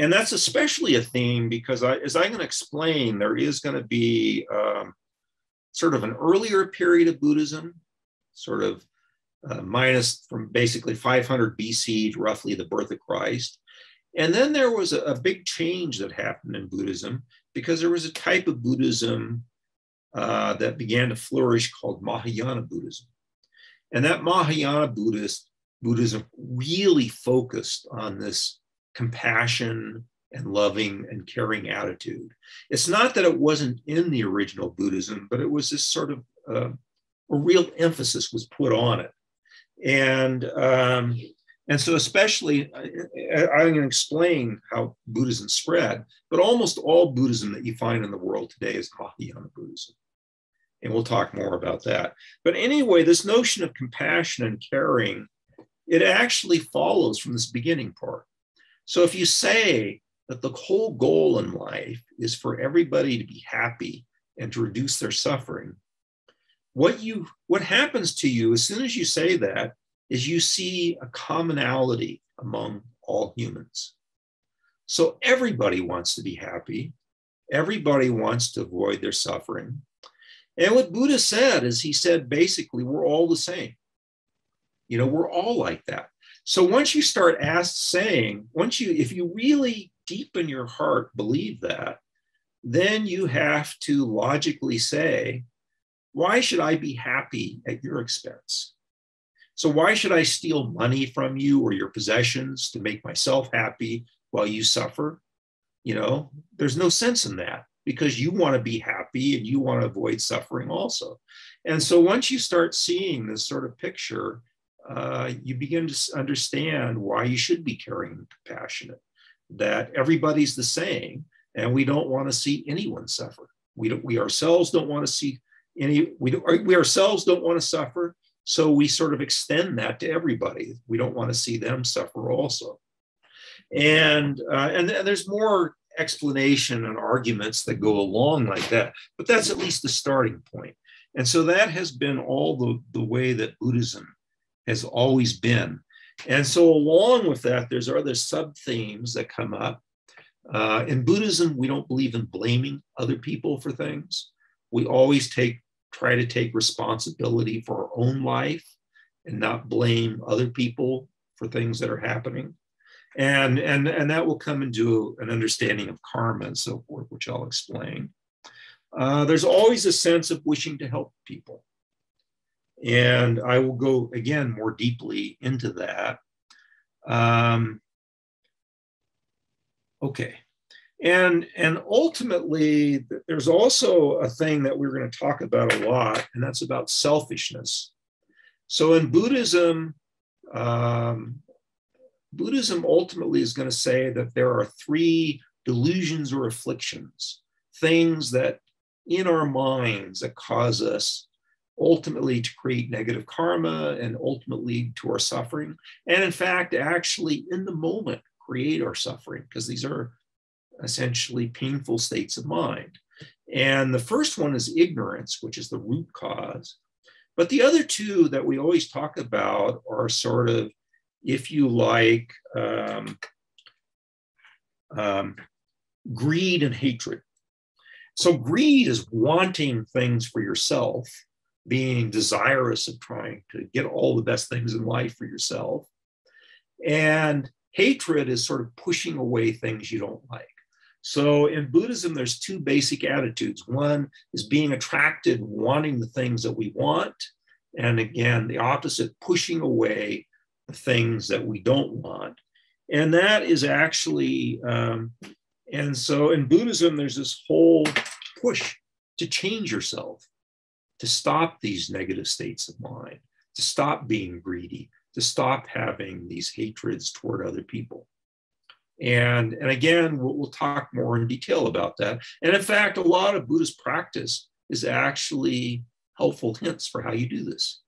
And that's especially a theme because, as I'm going to explain, there is going to be sort of an earlier period of Buddhism, sort of minus from basically 500 BC to roughly the birth of Christ. And then there was a big change that happened in Buddhism because there was a type of Buddhism that began to flourish called Mahayana Buddhism. And that Mahayana Buddhism really focused on this compassion and loving and caring attitude. It's not that it wasn't in the original Buddhism, but it was this sort of a real emphasis was put on it. And so especially, I'm going to explain how Buddhism spread, but almost all Buddhism that you find in the world today is Mahayana Buddhism. And we'll talk more about that. But anyway, this notion of compassion and caring, it actually follows from this beginning part. So if you say that the whole goal in life is for everybody to be happy and to reduce their suffering, what happens to you as soon as you say that is you see a commonality among all humans. So everybody wants to be happy. Everybody wants to avoid their suffering. And what Buddha said is, he said, basically, we're all the same. You know, we're all like that. So once you start if you really deep in your heart believe that, then you have to logically say, why should I be happy at your expense? So why should I steal money from you or your possessions to make myself happy while you suffer? You know, there's no sense in that because you want to be happy and you want to avoid suffering also. And so once you start seeing this sort of picture, you begin to understand why you should be caring and compassionate, that everybody's the same, and we don't want to see anyone suffer. We ourselves don't want to see we ourselves don't want to suffer, so we sort of extend that to everybody. We don't want to see them suffer also. And there's more explanation and arguments that go along like that, but that's at least the starting point. And so that has been all the way that Buddhism has always been. And so along with that, there's other sub-themes that come up. In Buddhism, we don't believe in blaming other people for things. We always try to take responsibility for our own life and not blame other people for things that are happening. And that will come into an understanding of karma and so forth, which I'll explain. There's always a sense of wishing to help people. And I will go, again, more deeply into that. Okay. And ultimately, there's also a thing that we're going to talk about a lot, and that's about selfishness. So in Buddhism, Buddhism ultimately is going to say that there are 3 delusions or afflictions, things that in our minds that cause us ultimately to create negative karma and ultimately to our suffering. And in fact, actually in the moment create our suffering, because these are essentially painful states of mind. And the first one is ignorance, which is the root cause. But the other 2 that we always talk about are sort of, if you like, greed and hatred. So greed is wanting things for yourself, being desirous of trying to get all the best things in life for yourself. And hatred is sort of pushing away things you don't like. So in Buddhism, there's 2 basic attitudes. One is being attracted, wanting the things that we want. And again, the opposite, pushing away the things that we don't want. And that is actually, and so in Buddhism, there's this whole push to change yourself, to stop these negative states of mind, to stop being greedy, to stop having these hatreds toward other people. And again, we'll talk more in detail about that. And in fact, a lot of Buddhist practice is actually helpful hints for how you do this.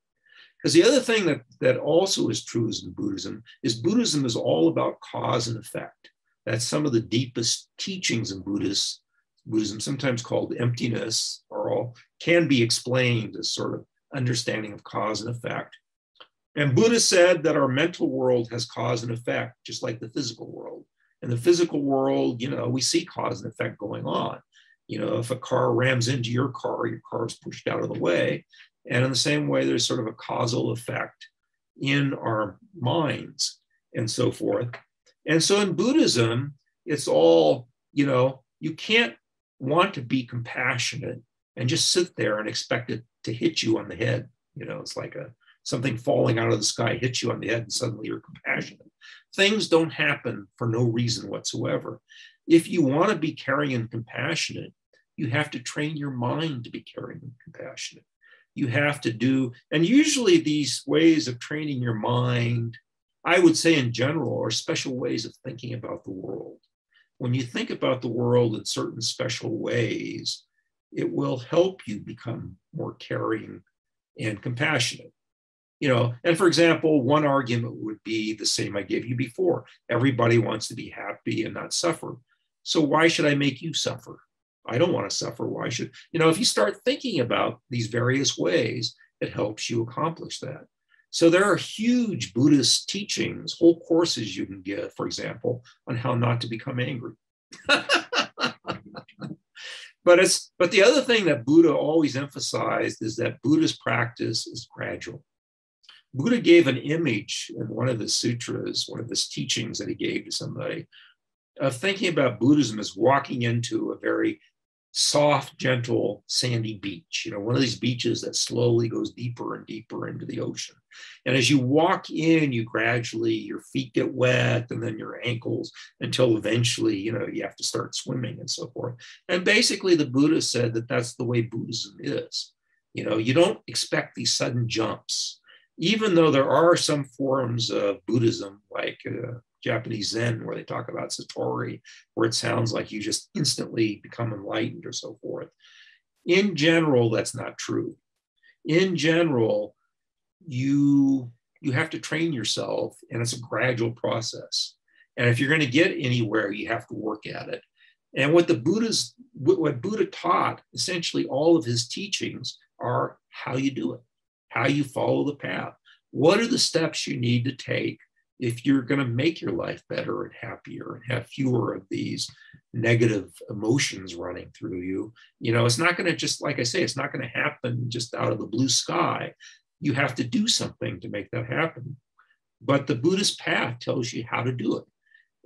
Because the other thing that also is true in Buddhism is all about cause and effect. That's some of the deepest teachings in Buddhism, sometimes called emptiness, can be explained as sort of understanding of cause and effect. And Buddha said that our mental world has cause and effect, just like the physical world. In the physical world, we see cause and effect going on. If a car rams into your car is pushed out of the way. And in the same way, there's sort of a causal effect in our minds and so forth. And so in Buddhism, it's all, you can't want to be compassionate and just sit there and expect it to hit you on the head. It's like something falling out of the sky hits you on the head and suddenly you're compassionate. Things don't happen for no reason whatsoever. If you want to be caring and compassionate, you have to train your mind to be caring and compassionate. You have to do, and usually these ways of training your mind, I would say in general, are special ways of thinking about the world. When you think about the world in certain special ways, it will help you become more caring and compassionate. And for example, one argument would be the same I gave you before. Everybody wants to be happy and not suffer. So why should I make you suffer? I don't want to suffer. Why should, if you start thinking about these various ways, it helps you accomplish that. So there are huge Buddhist teachings, whole courses you can get, for example, on how not to become angry. But the other thing that Buddha always emphasized is that Buddhist practice is gradual. Buddha gave an image in one of his sutras, one of his teachings that he gave to somebody, of thinking about Buddhism as walking into a very soft, gentle, sandy beach, one of these beaches that slowly goes deeper and deeper into the ocean. And as you walk in, you gradually, your feet get wet and then your ankles until eventually, you have to start swimming and so forth. And basically the Buddha said that that's the way Buddhism is. You don't expect these sudden jumps. even though there are some forms of Buddhism, like Japanese Zen, where they talk about Satori, where it sounds like you just instantly become enlightened or so forth. In general, that's not true. In general, you have to train yourself, and it's a gradual process. And if you're going to get anywhere, you have to work at it. And what Buddha taught, essentially all of his teachings, are how you do it, how you follow the path. What are the steps you need to take if you're going to make your life better and happier and have fewer of these negative emotions running through you? You know, it's not going to just, like I say, it's not going to happen just out of the blue sky. You have to do something to make that happen. But the Buddhist path tells you how to do it.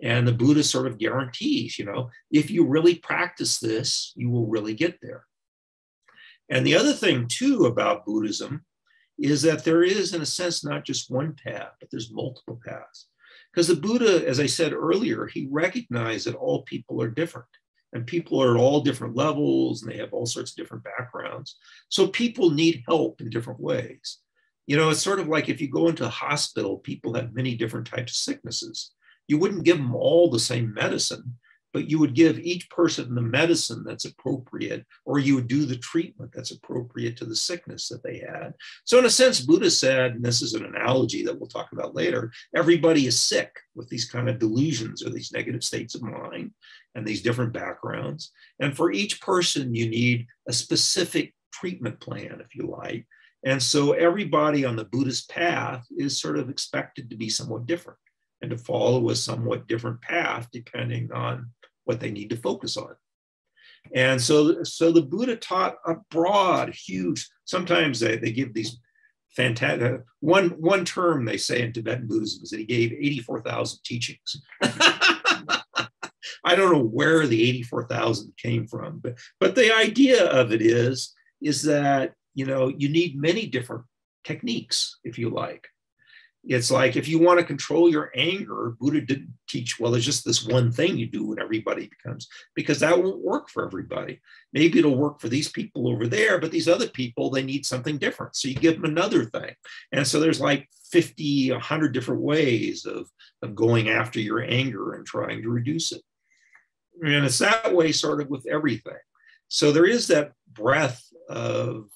And the Buddha sort of guarantees, you know, if you really practice this, you will really get there. And the other thing, too, about Buddhism is that there is, in a sense, not just one path, but there's multiple paths. Because the Buddha, as I said earlier, he recognized that all people are different. And people are at all different levels, and they have all sorts of different backgrounds. So people need help in different ways. You know, it's sort of like if you go into a hospital, people have many different types of sicknesses. You wouldn't give them all the same medicine, but you would give each person the medicine that's appropriate, or you would do the treatment that's appropriate to the sickness that they had. So in a sense, Buddha said, and this is an analogy that we'll talk about later, everybody is sick with these kind of delusions or these negative states of mind and these different backgrounds. And for each person, you need a specific treatment plan, if you like. And so everybody on the Buddhist path is sort of expected to be somewhat different and to follow a somewhat different path depending on what they need to focus on. And so the Buddha taught a broad, huge, sometimes they give these fantastic, one term they say in Tibetan Buddhism is that he gave 84,000 teachings. I don't know where the 84,000 came from, but the idea of it is that, you know, you need many different techniques, if you like. It's like if you want to control your anger, Buddha didn't teach, well, there's just this one thing you do when everybody becomes, because that won't work for everybody. Maybe it'll work for these people over there, but these other people, they need something different. So you give them another thing. And so there's like 50, 100 different ways of going after your anger and trying to reduce it. And it's that way sort of with everything. So there is that breadth of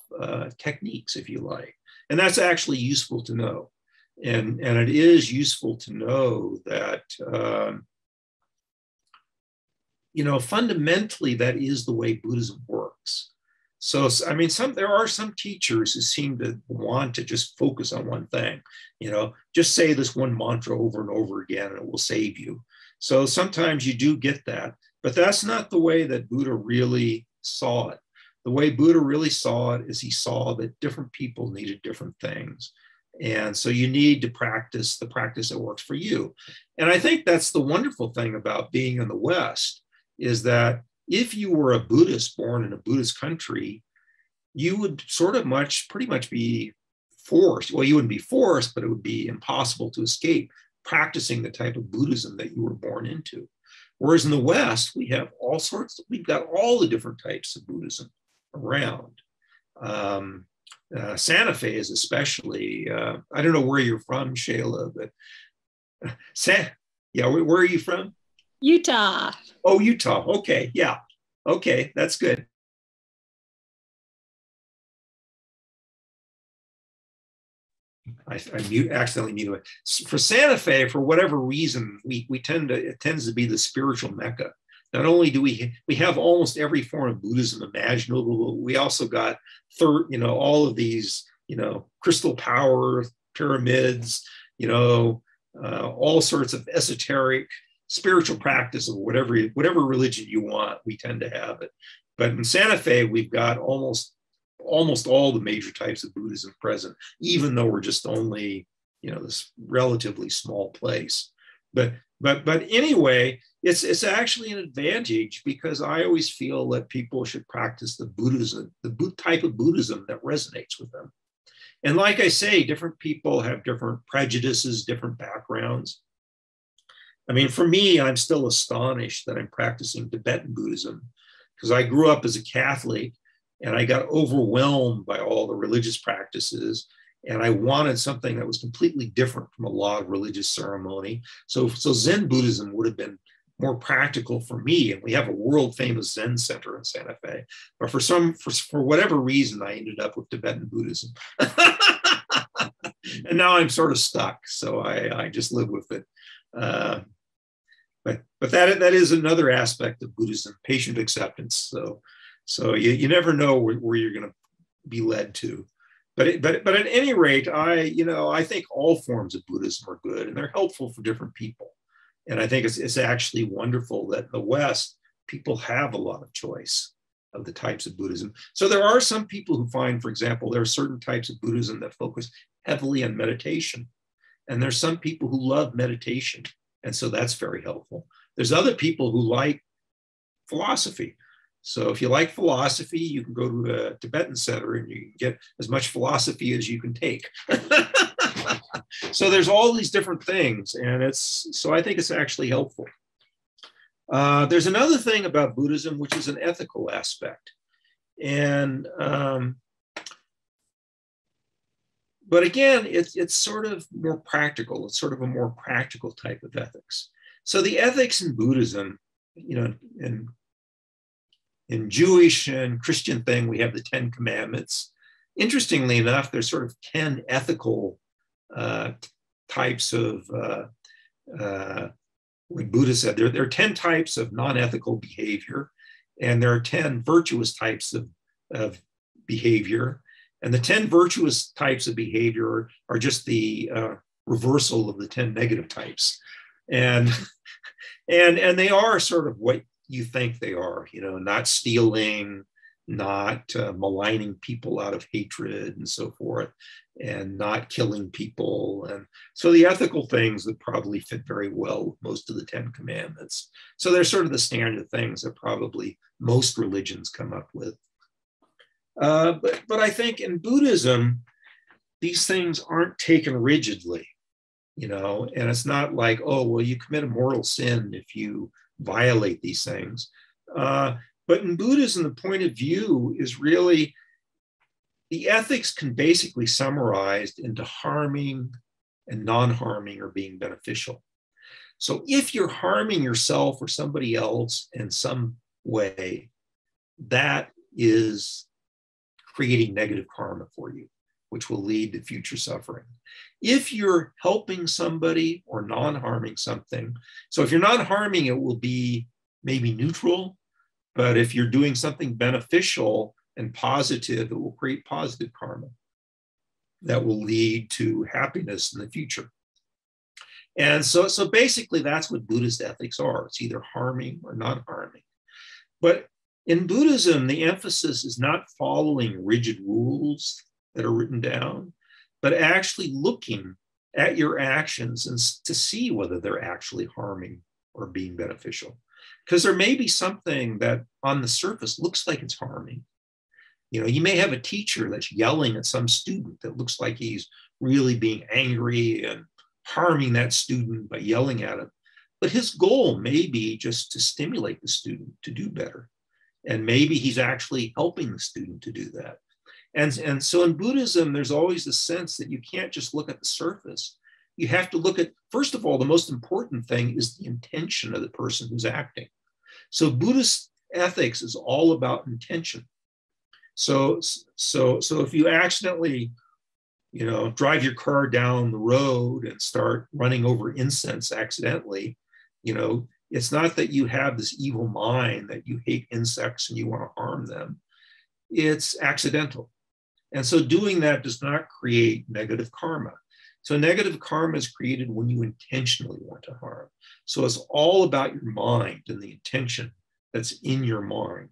techniques, if you like. And that's actually useful to know. And it is useful to know that, you know, fundamentally, that is the way Buddhism works. So, I mean, there are some teachers who seem to want to just focus on one thing, you know, just say this one mantra over and over again, and it will save you. So sometimes you do get that, but that's not the way that Buddha really saw it. The way Buddha really saw it is he saw that different people needed different things. And so you need to practice the practice that works for you. And I think that's the wonderful thing about being in the West, is that if you were a Buddhist born in a Buddhist country, you would sort of pretty much be forced. Well, you wouldn't be forced, but it would be impossible to escape practicing the type of Buddhism that you were born into. Whereas in the West, we've got all the different types of Buddhism around. Santa Fe is especially, I don't know where you're from, Shayla, but where are you from? Utah. Oh, Utah. Okay. Yeah. Okay. That's good. I accidentally muted it. For Santa Fe, for whatever reason, it tends to be the spiritual Mecca. Not only do we have almost every form of Buddhism imaginable, we also got all of these, crystal power pyramids, all sorts of esoteric spiritual practice of whatever religion you want. We tend to have it. But in Santa Fe, we've got almost all the major types of Buddhism present, even though we're just only, this relatively small place. But anyway, it's actually an advantage, because I always feel that people should practice the type of Buddhism that resonates with them. And like I say, different people have different prejudices, different backgrounds. I mean, for me, I'm still astonished that I'm practicing Tibetan Buddhism, because I grew up as a Catholic and I got overwhelmed by all the religious practices. And I wanted something that was completely different from a lot of religious ceremony. So Zen Buddhism would have been more practical for me. And we have a world famous Zen center in Santa Fe. But for whatever reason, I ended up with Tibetan Buddhism. And now I'm sort of stuck. So I just live with it. But that is another aspect of Buddhism, patient acceptance. So you never know where you're going to be led to. But at any rate, I think all forms of Buddhism are good and they're helpful for different people. And I think it's actually wonderful that in the West, people have a lot of choice of the types of Buddhism. So there are some people who find, for example, there are certain types of Buddhism that focus heavily on meditation. And there's some people who love meditation. And so that's very helpful. There's other people who like philosophy. So if you like philosophy, you can go to a Tibetan center and you can get as much philosophy as you can take. So there's all these different things. And so I think it's actually helpful. There's another thing about Buddhism, which is an ethical aspect. And, but again, it's sort of more practical. It's sort of a more practical type of ethics. So the ethics in Buddhism, in Jewish and Christian thing, we have the 10 Commandments. Interestingly enough, there's sort of 10 ethical types of, like Buddha said, there are 10 types of non-ethical behavior, and there are 10 virtuous types of behavior. And the 10 virtuous types of behavior are just the reversal of the 10 negative types. And they are sort of what you think they are, not stealing, not maligning people out of hatred and so forth, and not killing people. And so the ethical things that probably fit very well with most of the 10 Commandments. So they're sort of the standard things that probably most religions come up with. But I think in Buddhism, these things aren't taken rigidly, and it's not like, oh, well, you commit a mortal sin if you violate these things. But in Buddhism, the point of view is really, the ethics can basically summarized into harming and non-harming or being beneficial. So if you're harming yourself or somebody else in some way, that is creating negative karma for you, which will lead to future suffering. If you're helping somebody or non-harming something, so if you're not harming, it will be maybe neutral, but if you're doing something beneficial and positive, it will create positive karma that will lead to happiness in the future. And so basically that's what Buddhist ethics are. It's either harming or not harming. But in Buddhism, the emphasis is not following rigid rules that are written down, but actually looking at your actions and to see whether they're actually harming or being beneficial. Because there may be something that on the surface looks like it's harming. You may have a teacher that's yelling at some student that looks like he's really being angry and harming that student by yelling at him. But his goal may be just to stimulate the student to do better. And maybe he's actually helping the student to do that. And so in Buddhism, there's always a sense that you can't just look at the surface. You have to look at, first of all, the most important thing is the intention of the person who's acting. So Buddhist ethics is all about intention. So if you accidentally, drive your car down the road and start running over incense accidentally, it's not that you have this evil mind that you hate insects and you want to harm them. It's accidental. And so doing that does not create negative karma. So negative karma is created when you intentionally want to harm. So it's all about your mind and the intention that's in your mind.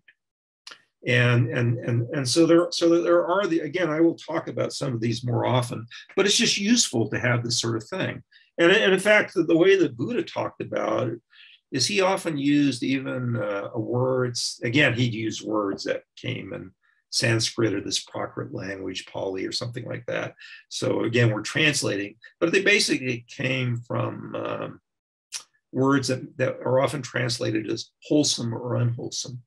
And so there are again, I will talk about some of these more often, but it's just useful to have this sort of thing. And in fact, the way that Buddha talked about it is he often used even words, again, he'd use words that came in Sanskrit or this Prakrit language, Pali or something like that. So again, we're translating, but they basically came from words that are often translated as wholesome or unwholesome.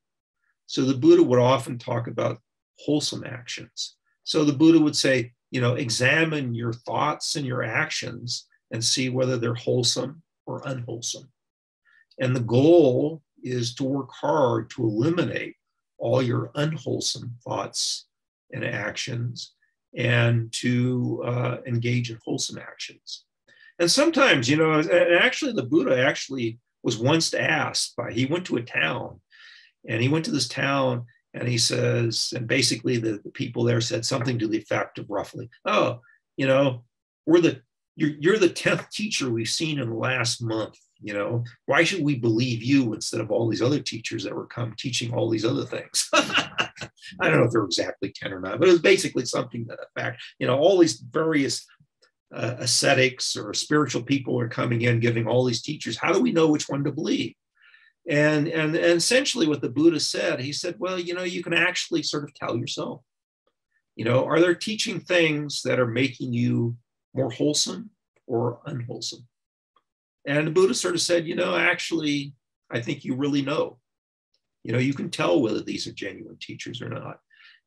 So the Buddha would often talk about wholesome actions. So the Buddha would say, examine your thoughts and your actions and see whether they're wholesome or unwholesome. And the goal is to work hard to eliminate all your unwholesome thoughts and actions and to engage in wholesome actions. And sometimes, and actually the Buddha actually was once asked he went to a town, and he went to this town and he says, and basically the people there said something to the effect of roughly, oh, you're the 10th teacher we've seen in the last month. Why should we believe you instead of all these other teachers that were come teaching all these other things? I don't know if they're exactly 10 or not, but it was basically something to that effect. All these various ascetics or spiritual people are coming in, giving all these teachers. How do we know which one to believe? And essentially what the Buddha said, he said, well, you can actually sort of tell yourself, are there teaching things that are making you more wholesome or unwholesome? And the Buddha sort of said, actually, I think you really know. You can tell whether these are genuine teachers or not.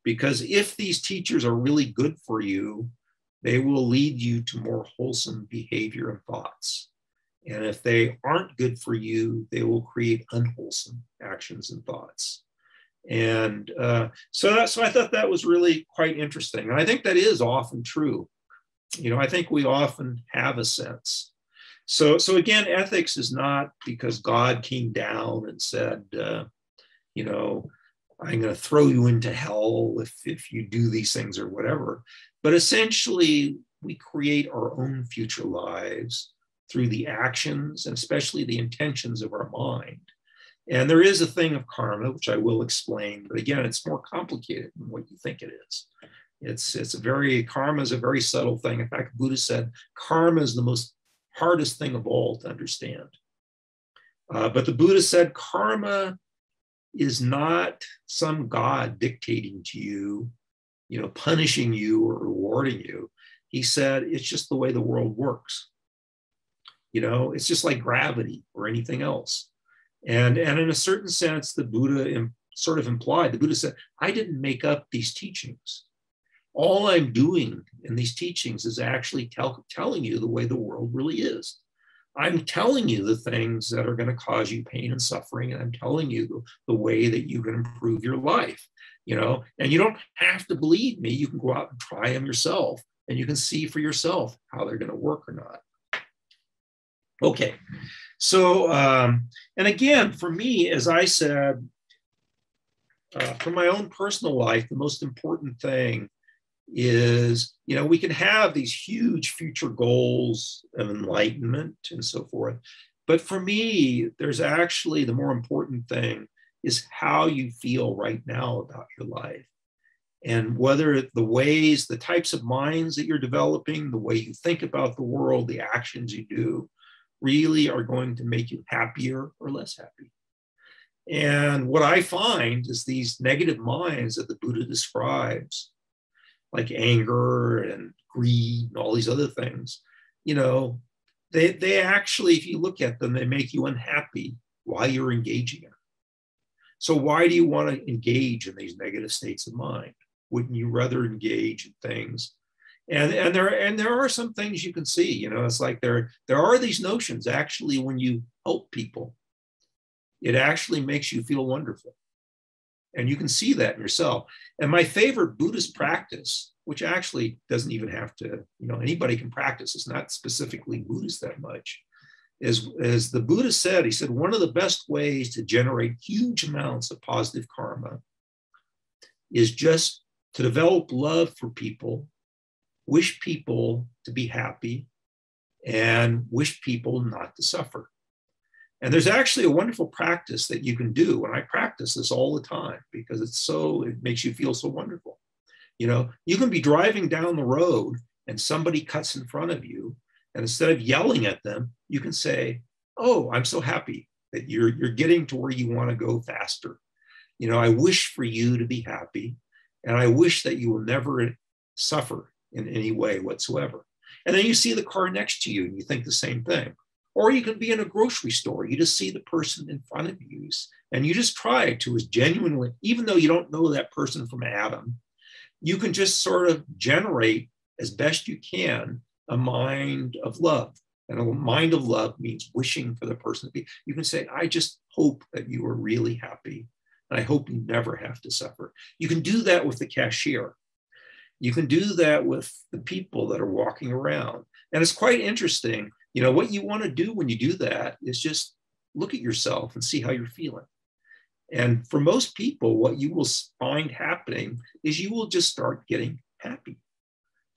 Because if these teachers are really good for you, they will lead you to more wholesome behavior and thoughts. And if they aren't good for you, they will create unwholesome actions and thoughts. And so I thought that was really quite interesting. And I think that is often true. I think we often have a sense. So again, ethics is not because God came down and said, I'm going to throw you into hell if you do these things or whatever. But essentially, we create our own future lives through the actions and especially the intentions of our mind. And there is a thing of karma, which I will explain. But again, it's more complicated than what you think it is. Karma is a very subtle thing. In fact, Buddha said, karma is the most hardest thing of all to understand. But the Buddha said, karma is not some God dictating to you, punishing you or rewarding you. He said, it's just the way the world works. It's just like gravity or anything else. And in a certain sense, the Buddha sort of implied, the Buddha said, I didn't make up these teachings. All I'm doing in these teachings is actually telling you the way the world really is. I'm telling you the things that are going to cause you pain and suffering, and I'm telling you the way that you can improve your life, and you don't have to believe me. You can go out and try them yourself, and you can see for yourself how they're going to work or not. Okay, so, and again, for me, as I said, for my own personal life, the most important thing is, we can have these huge future goals of enlightenment and so forth. But for me, there's actually the more important thing is how you feel right now about your life. And whether the types of minds that you're developing, the way you think about the world, the actions you do, really are going to make you happier or less happy. And what I find is these negative minds that the Buddha describes, like anger and greed and all these other things, they actually, if you look at them, they make you unhappy while you're engaging in it. So why do you want to engage in these negative states of mind? Wouldn't you rather engage in things? And there are some things you can see, it's like there are these notions actually when you help people, it actually makes you feel wonderful. And you can see that in yourself. And my favorite Buddhist practice, which actually doesn't even have to, anybody can practice, it's not specifically Buddhist that much, is as the Buddha said, he said, one of the best ways to generate huge amounts of positive karma is just to develop love for people, wish people to be happy, and wish people not to suffer. And there's actually a wonderful practice that you can do. And I practice this all the time because it makes you feel so wonderful. You can be driving down the road and somebody cuts in front of you. And instead of yelling at them, you can say, oh, I'm so happy that you're getting to where you want to go faster. I wish for you to be happy. And I wish that you will never suffer in any way whatsoever. And then you see the car next to you and you think the same thing. Or you can be in a grocery store. You just see the person in front of you and you just try to as genuinely, even though you don't know that person from Adam, you can just sort of generate as best you can, a mind of love. And a mind of love means wishing for the person to be. You can say, I just hope that you are really happy. And I hope you never have to suffer. You can do that with the cashier. You can do that with the people that are walking around. And it's quite interesting. You know, what you want to do when you do that is just look at yourself and see how you're feeling. And for most people, what you will find happening is you will just start getting happy.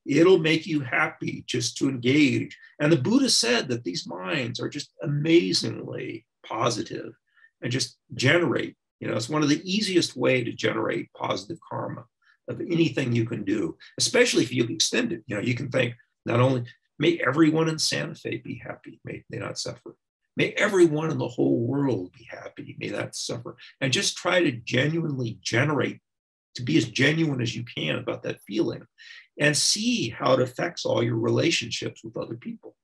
It'll make you happy just to engage. And the Buddha said that these minds are just amazingly positive and just generate. You know, it's one of the easiest way to generate positive karma of anything you can do, especially if you extend it. You know, you can think not only, may everyone in Santa Fe be happy, may they not suffer. May everyone in the whole world be happy, may not suffer. And just try to genuinely generate, to be as genuine as you can about that feeling, and see how it affects all your relationships with other people.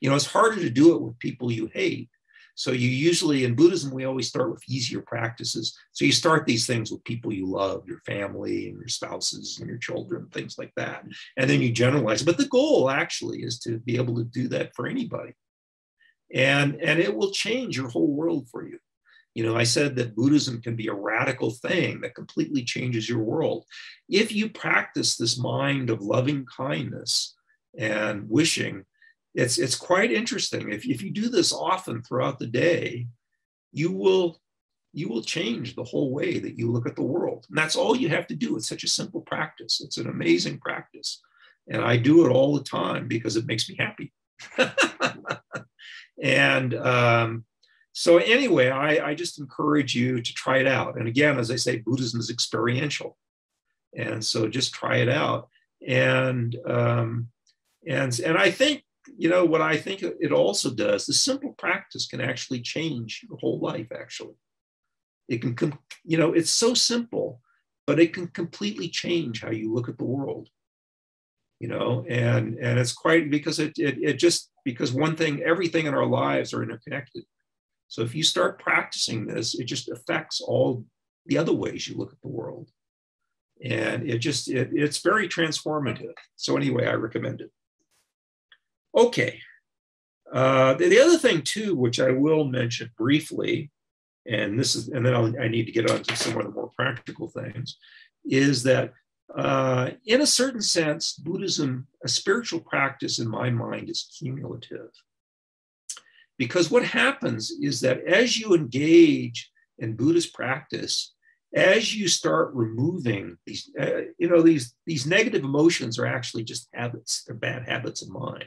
You know, it's harder to do it with people you hate. So you usually, in Buddhism, we always start with easier practices. So you start these things with people you love, your family and your spouses and your children, things like that. And then you generalize. But the goal actually is to be able to do that for anybody. And it will change your whole world for you. You know, I said that Buddhism can be a radical thing that completely changes your world. If you practice this mind of loving kindness and wishing, it's quite interesting. If you do this often throughout the day, you will change the whole way that you look at the world. And that's all you have to do. It's such a simple practice. It's an amazing practice. And I do it all the time because it makes me happy. And so anyway, I just encourage you to try it out. And again, as I say, Buddhism is experiential. And so just try it out. And I think, you know, what I think it also does, the simple practice can actually change your whole life, actually. It can, you know, it's so simple, but it can completely change how you look at the world. You know, and it's quite, because it just, because one thing, everything in our lives are interconnected. So if you start practicing this, it just affects all the other ways you look at the world. And it's very transformative. So anyway, I recommend it. Okay. The other thing too, which I will mention briefly, and then I need to get on to some of the more practical things, is that in a certain sense, Buddhism, a spiritual practice in my mind, is cumulative. Because what happens is that as you engage in Buddhist practice, as you start removing these, these negative emotions are actually just habits, they're bad habits of mind.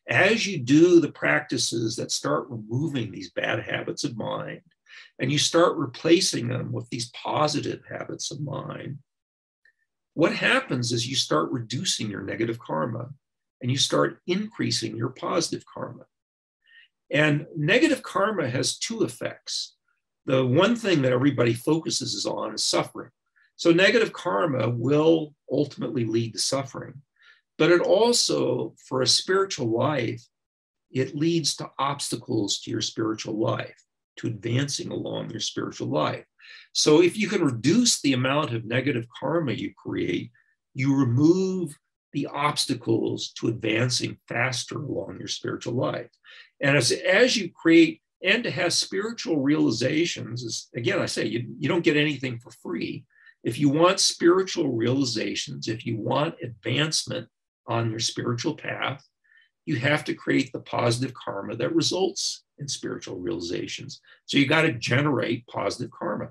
As you do the practices that start removing these bad habits of mind, and you start replacing them with these positive habits of mind, what happens is you start reducing your negative karma and you start increasing your positive karma. And negative karma has two effects. The one thing that everybody focuses on is suffering. So negative karma will ultimately lead to suffering, but it also, for a spiritual life, it leads to obstacles to your spiritual life, to advancing along your spiritual life. So if you can reduce the amount of negative karma you create, you remove the obstacles to advancing faster along your spiritual life. And as you create, and to have spiritual realizations, is, again, I say, you don't get anything for free. If you want spiritual realizations, if you want advancement on your spiritual path, you have to create the positive karma that results in spiritual realizations. So you got to generate positive karma.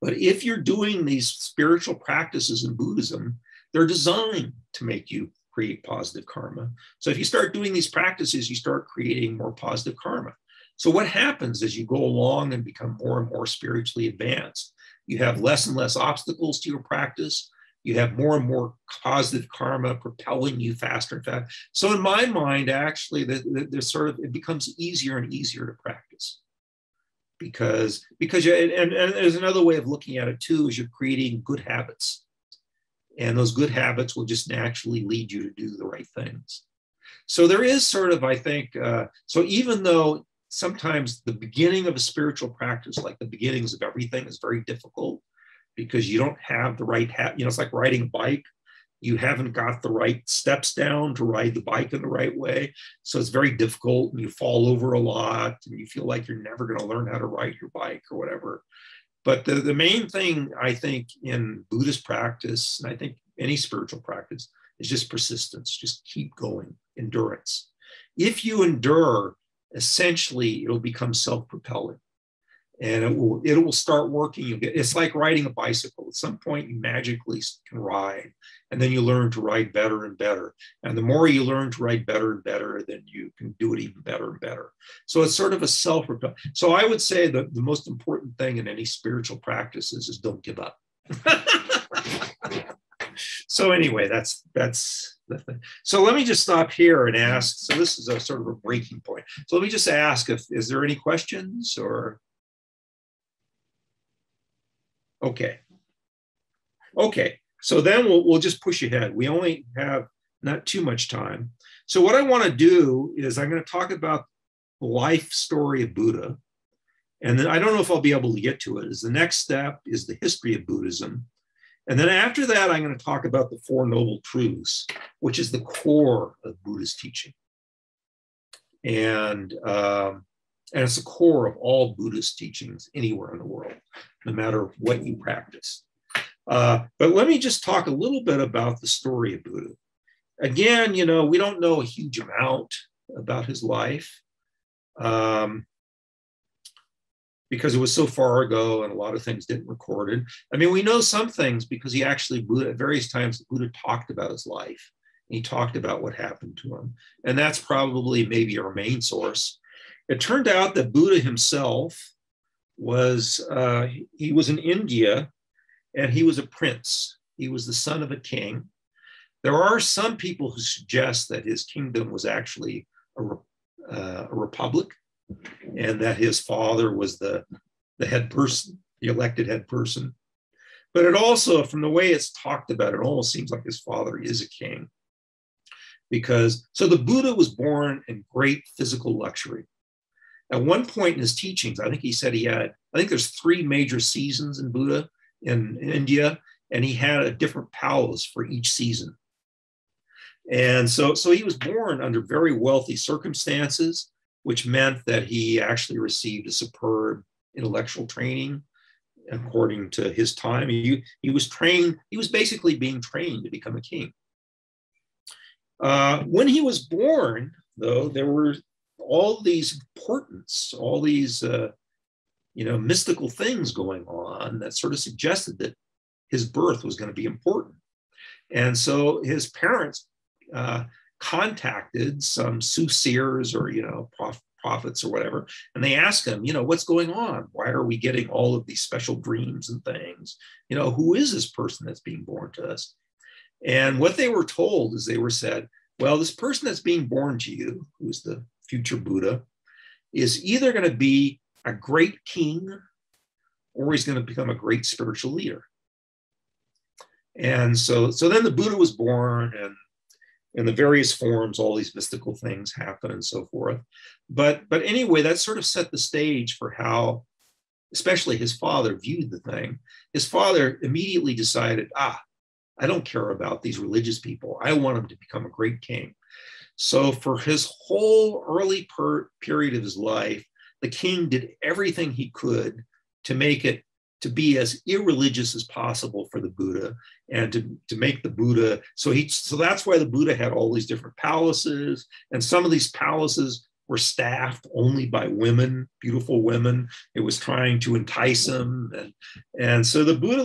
But if you're doing these spiritual practices in Buddhism, they're designed to make you create positive karma. So if you start doing these practices, you start creating more positive karma. So what happens as you go along and become more and more spiritually advanced? You have less and less obstacles to your practice. You have more and more positive karma propelling you faster and faster. So in my mind, actually, it becomes easier and easier to practice. Because and there's another way of looking at it too, is you're creating good habits. And those good habits will just naturally lead you to do the right things. So there is sort of, I think, so even though sometimes the beginning of a spiritual practice, like the beginnings of everything, is very difficult because you don't have the right habit. You know, it's like riding a bike. You haven't got the right steps down to ride the bike in the right way. So it's very difficult, and you fall over a lot, and you feel like you're never going to learn how to ride your bike or whatever. But the main thing, I think, in Buddhist practice, and I think any spiritual practice, is just persistence. Just keep going, endurance. If you endure, essentially, it'll become self-propelling. And it will start working. It's like riding a bicycle. At some point, you magically can ride, and then you learn to ride better and better. And the more you learn to ride better and better, then you can do it even better and better. So it's sort of a self-propel. So I would say that the most important thing in any spiritual practices is don't give up. So anyway, that's the thing. So let me just stop here and ask. So this is a sort of a breaking point. So let me just ask is there any questions or? Okay. So then we'll just push ahead. We only have not too much time. So what I want to do is I'm going to talk about the life story of Buddha. And then I don't know if I'll be able to get to it. The next step is the history of Buddhism. And then after that, I'm going to talk about the Four Noble Truths, which is the core of Buddhist teaching. And it's the core of all Buddhist teachings anywhere in the world, no matter what you practice. But let me just talk a little bit about the story of Buddha. Again, we don't know a huge amount about his life because it was so far ago and a lot of things didn't record it. I mean, we know some things because Buddha, at various times, Buddha talked about his life. He talked about what happened to him. And that's probably maybe our main source. It turned out that Buddha himself he was in India, and he was a prince. He was the son of a king. There are some people who suggest that his kingdom was actually a republic, and that his father was the head person, the elected head person. But it also, from the way it's talked about, it almost seems like his father is a king. So the Buddha was born in great physical luxury. At one point in his teachings, I think he said I think there's 3 major seasons in Buddha in India, and he had a different palace for each season. And so he was born under very wealthy circumstances, which meant that he actually received a superb intellectual training according to his time. He was basically being trained to become a king. When he was born, though, there were all these importance, all these mystical things going on that sort of suggested that his birth was going to be important. And so his parents contacted some soothsayers or prophets or whatever, and they asked him, what's going on? Why are we getting all of these special dreams and things? Who is this person that's being born to us? And what they were told is they were said, well, this person that's being born to you, who is the future Buddha, is either going to be a great king or he's going to become a great spiritual leader. And so then the Buddha was born, and in the various forms, all these mystical things happen and so forth. But anyway, that sort of set the stage for how, especially his father, viewed the thing. His father immediately decided, I don't care about these religious people. I want him to become a great king. So for his whole early period of his life, the king did everything he could to make it to be as irreligious as possible for the Buddha, and to make the Buddha, so that's why the Buddha had all these different palaces, and some of these palaces were staffed only by women, beautiful women. It was trying to entice them. And so the Buddha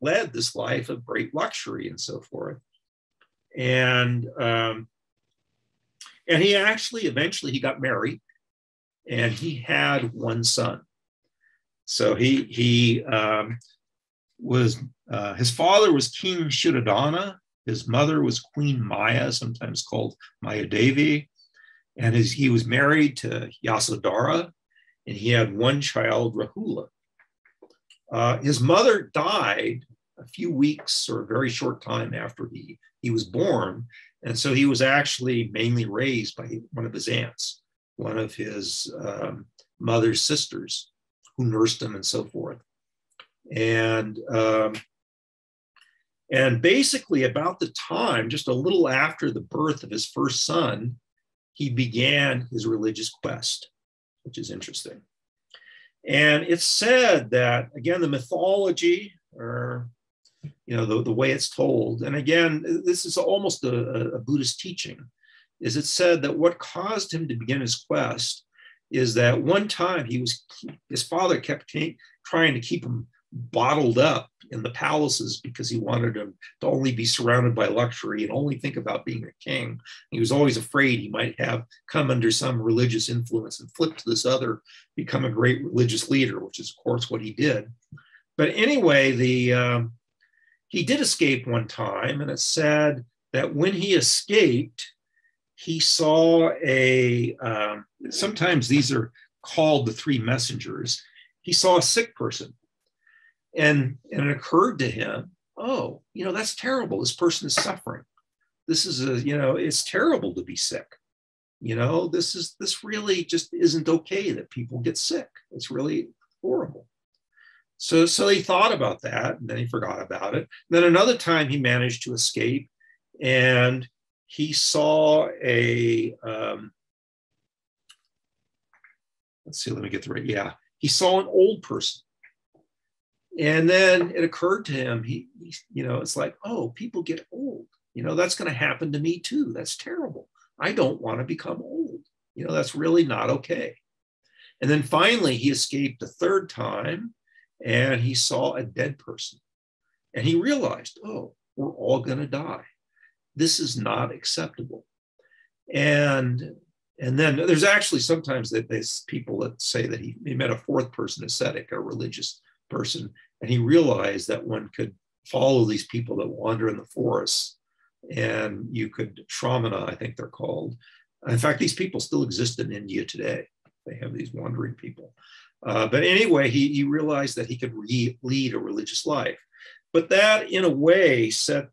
led this life of great luxury and so forth. And he actually, eventually he got married, and he had one son. So his father was King Shuddhadana. His mother was Queen Maya, sometimes called Maya Devi. And he was married to Yasodhara, and he had one child, Rahula. His mother died a few weeks or a very short time after he was born. And so he was actually mainly raised by one of his aunts, one of his mother's sisters, who nursed him and so forth. And And basically about the time, just a little after the birth of his first son, he began his religious quest, which is interesting. And it's said that, again, the mythology, or the way it's told, and again, this is almost a Buddhist teaching, is it said that what caused him to begin his quest is that one time his father kept trying to keep him bottled up in the palaces because he wanted him to only be surrounded by luxury and only think about being a king. He was always afraid he might have come under some religious influence and flip to this other, become a great religious leader, which is, of course, what he did. But anyway, he did escape one time, and it's said that when he escaped, he saw sometimes these are called the three messengers. He saw a sick person. And it occurred to him, oh, that's terrible. This person is suffering. This is it's terrible to be sick. This really just isn't okay that people get sick. It's really horrible. So he thought about that, and then he forgot about it. And then another time he managed to escape, and he saw he saw an old person. And then it occurred to him, it's like, oh, people get old. That's going to happen to me too. That's terrible. I don't want to become old. That's really not okay. And then finally, he escaped a third time, and he saw a dead person. And he realized, oh, we're all going to die. This is not acceptable. And then there's actually sometimes that there's people that say that he met a fourth person, ascetic, a religious person, and he realized that one could follow these people that wander in the forests, and you could shramana, I think they're called. In fact, these people still exist in India today. They have these wandering people. But anyway, he realized that he could lead a religious life. But that, in a way, set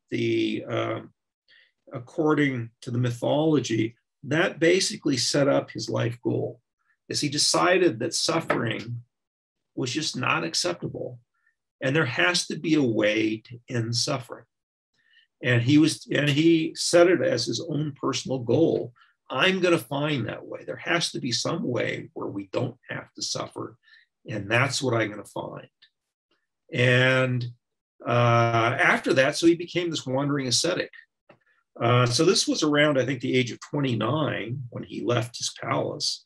according to the mythology, that basically set up his life goal, as he decided that suffering was just not acceptable. And there has to be a way to end suffering. And he set it as his own personal goal. I'm going to find that way. There has to be some way where we don't have to suffer. And that's what I'm going to find. And after that, so he became this wandering ascetic. So this was around, I think, the age of 29 when he left his palace.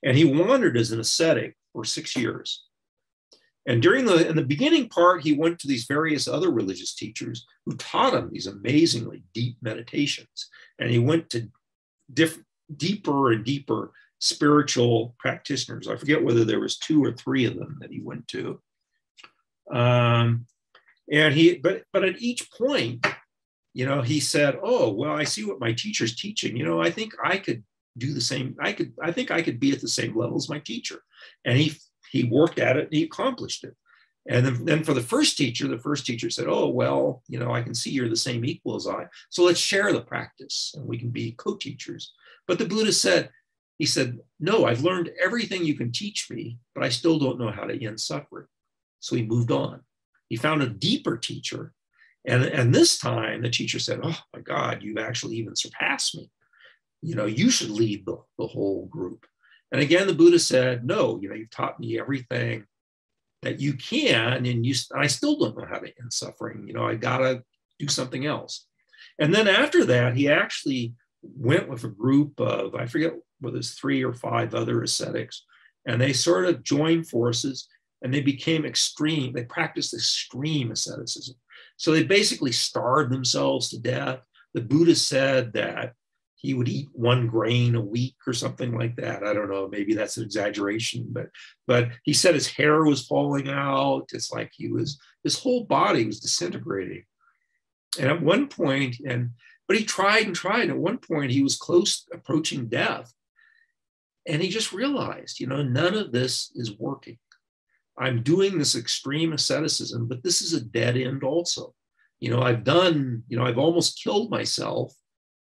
And he wandered as an ascetic for 6 years. And in the beginning part, he went to these various other religious teachers who taught him these amazingly deep meditations. And he went to deeper and deeper spiritual practitioners. I forget whether there was 2 or 3 of them that he went to. But at each point, he said, oh, well, I see what my teacher's teaching. I think I could do the same. I think I could be at the same level as my teacher. And he worked at it and he accomplished it. And then for the first teacher said, oh, well, I can see you're the same equal as I. So let's share the practice and we can be co-teachers. But the Buddha said, no, I've learned everything you can teach me, but I still don't know how to end suffering. So he moved on. He found a deeper teacher. And this time the teacher said, oh my God, you've actually even surpassed me. You should lead the whole group. And again, the Buddha said, no, you've taught me everything that you can, and I still don't know how to end suffering. I gotta do something else. And then after that, he actually went with a group of, I forget whether it's 3 or 5 other ascetics, and they sort of joined forces and they became extreme. They practiced extreme asceticism. So they basically starved themselves to death. The Buddha said that he would eat 1 grain a week or something like that. I don't know, maybe that's an exaggeration, but he said his hair was falling out. It's like his whole body was disintegrating. And at one point, but he tried and tried. At one point, he was close approaching death. And he just realized, none of this is working. I'm doing this extreme asceticism, but this is a dead end also. I've almost killed myself,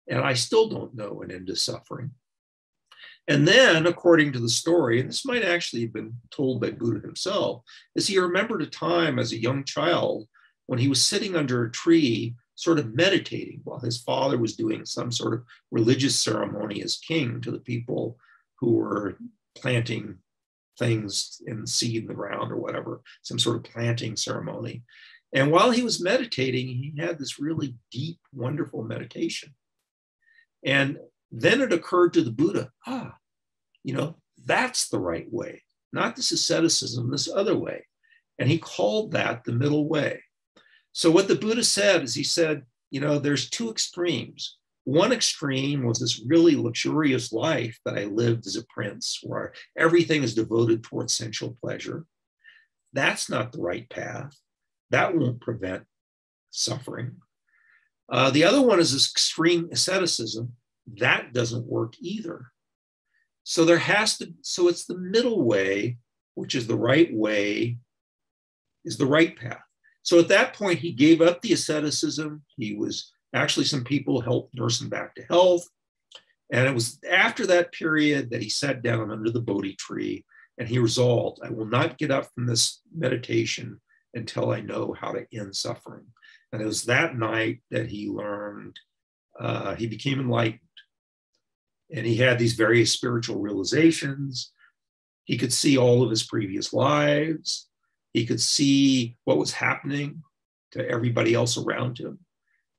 and I still don't know an end to suffering. And then, according to the story, and this might actually have been told by Buddha himself, is he remembered a time as a young child when he was sitting under a tree, sort of meditating while his father was doing some sort of religious ceremony as king to the people who were planting things in seed in the ground or whatever, some sort of planting ceremony. And while he was meditating, he had this really deep, wonderful meditation. And then it occurred to the Buddha, that's the right way, not this asceticism, this other way. And he called that the middle way. So what the Buddha said is he said, there's two extremes. One extreme was this really luxurious life that I lived as a prince, where everything is devoted towards sensual pleasure. That's not the right path. That won't prevent suffering. The other one is this extreme asceticism. That doesn't work either. So it's the middle way, which is the right way, is the right path. So at that point, he gave up the asceticism. Some people helped nurse him back to health. And it was after that period that he sat down under the Bodhi tree and he resolved, I will not get up from this meditation until I know how to end suffering. And it was that night that he learned, he became enlightened. And he had these various spiritual realizations. He could see all of his previous lives. He could see what was happening to everybody else around him,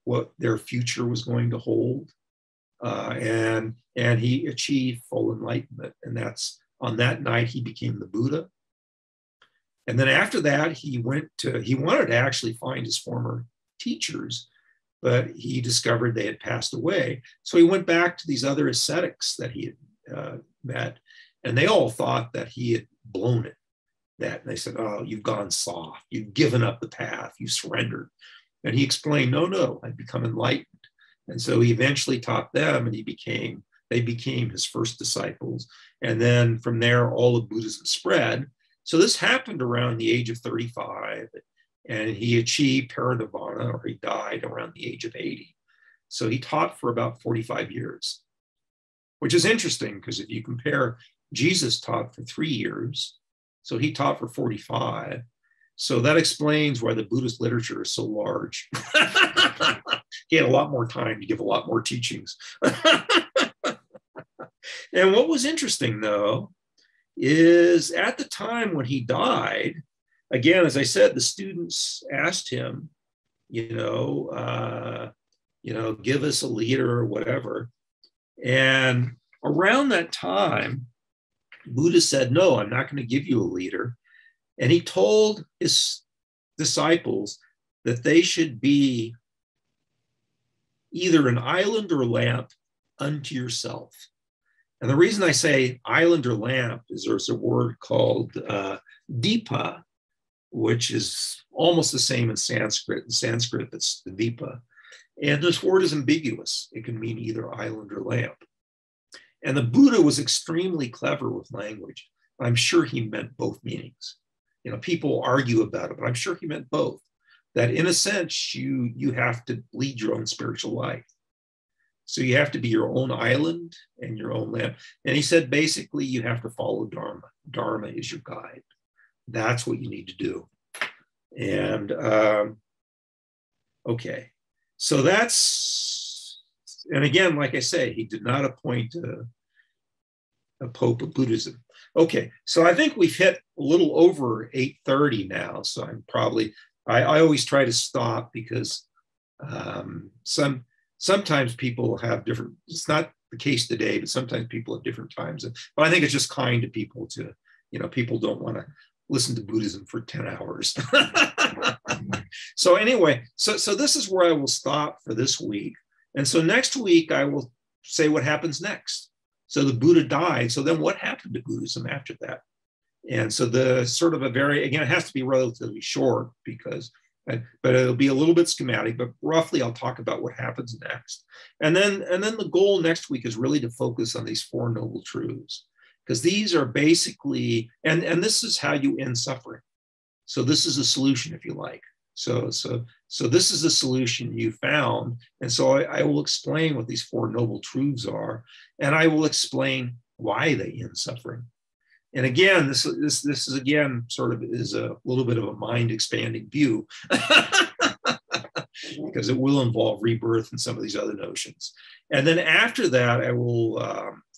what their future was going to hold. And he achieved full enlightenment. And that's on that night, he became the Buddha. And then after that, he wanted to actually find his former teachers, but he discovered they had passed away. So he went back to these other ascetics that he had met, and they all thought that he had blown it. And they said, oh, you've gone soft. You've given up the path. You surrendered. And he explained, no, I've become enlightened. And so he eventually taught them, and they became his first disciples. And then from there, all of Buddhism spread. So this happened around the age of 35, and he achieved parinirvana, or he died around the age of 80. So he taught for about 45 years, which is interesting because if you compare, Jesus taught for 3 years, so he taught for 45. So that explains why the Buddhist literature is so large. He had a lot more time to give a lot more teachings. And what was interesting, though, is at the time when he died, again, as I said, the students asked him, give us a leader or whatever. And around that time, Buddha said, no, I'm not going to give you a leader. And he told his disciples that they should be either an island or lamp unto yourself. And the reason I say island or lamp is there's a word called deepa, which is almost the same in Sanskrit. In Sanskrit, it's the deepa. And this word is ambiguous. It can mean either island or lamp. And the Buddha was extremely clever with language. I'm sure he meant both meanings. People argue about it, but I'm sure he meant both. That in a sense, you have to lead your own spiritual life. So you have to be your own island and your own lamp. And he said, basically, you have to follow Dharma. Dharma is your guide. That's what you need to do. And okay, so and again, like I say, he did not appoint a Pope of Buddhism. Okay, so I think we've hit a little over 8:30 now. So I'm probably, I always try to stop because sometimes people have different, it's not the case today, but sometimes people have different times. But I think it's just kind to people to, people don't want to listen to Buddhism for 10 hours. So anyway, so this is where I will stop for this week. And so next week, I will say what happens next. So the Buddha died. So then what happened to Buddhism after that? And so the sort of again, it has to be relatively short but it'll be a little bit schematic, but roughly I'll talk about what happens next. And then the goal next week is really to focus on these Four Noble Truths, because these are basically, and this is how you end suffering. So this is a solution, if you like. So this is the solution you found. And so I will explain what these Four Noble Truths are, and I will explain why they end suffering. And again, this is again sort of is a little bit of a mind expanding view. because it will involve rebirth and some of these other notions. And then after that, I will,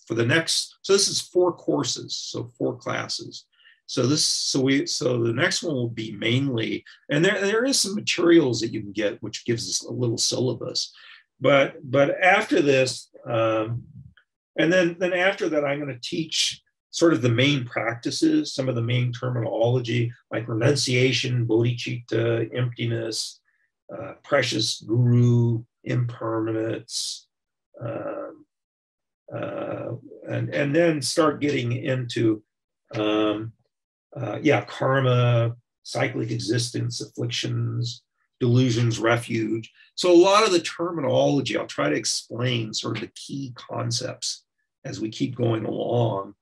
for the next, so this is 4 courses, so 4 classes. So the next one will be mainly, and there is some materials that you can get, which gives us a little syllabus. But after this, and then after that, I'm going to teach sort of the main practices, some of the main terminology, like renunciation, bodhicitta, emptiness, precious guru, impermanence, and then start getting into karma, cyclic existence, afflictions, delusions, refuge. So a lot of the terminology, I'll try to explain sort of the key concepts as we keep going along,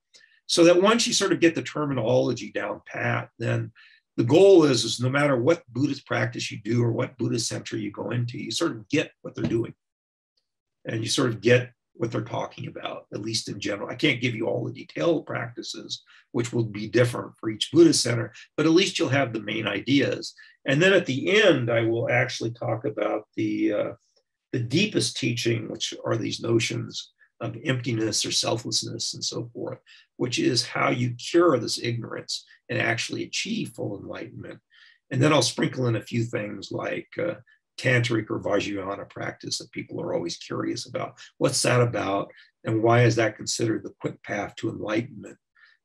so that once you sort of get the terminology down pat, then the goal is no matter what Buddhist practice you do or what Buddhist center you go into, you sort of get what they're doing. And you sort of get what they're talking about, at least in general. I can't give you all the detailed practices, which will be different for each Buddhist center, but at least you'll have the main ideas. And then at the end, I will actually talk about the deepest teaching, which are these notions of emptiness or selflessness and so forth, which is how you cure this ignorance and actually achieve full enlightenment. And then I'll sprinkle in a few things like tantric or Vajrayana practice that people are always curious about. What's that about? And why is that considered the quick path to enlightenment?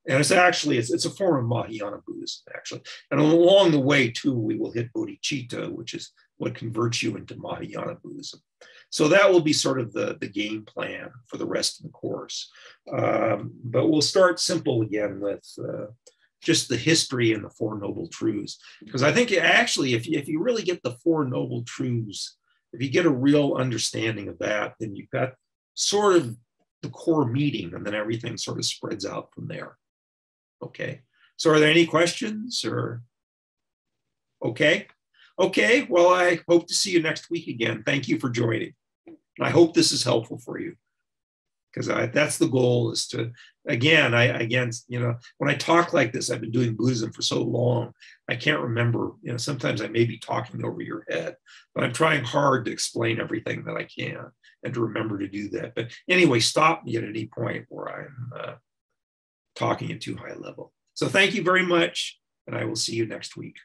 And it's actually, it's a form of Mahayana Buddhism, actually. And along the way, too, we will hit bodhicitta, which is what converts you into Mahayana Buddhism. So that will be sort of the game plan for the rest of the course. But we'll start simple again with just the history and the Four Noble Truths. Because I think actually, if you really get the Four Noble Truths, if you get a real understanding of that, then you've got sort of the core meeting, and then everything sort of spreads out from there. Okay. So are there any questions or? Okay. Okay. Well, I hope to see you next week again. Thank you for joining. I hope this is helpful for you, because that's the goal, is to, again, when I talk like this, I've been doing Buddhism for so long, I can't remember, sometimes I may be talking over your head, but I'm trying hard to explain everything that I can and to remember to do that. But anyway, stop me at any point where I'm talking at too high a level. So thank you very much, and I will see you next week.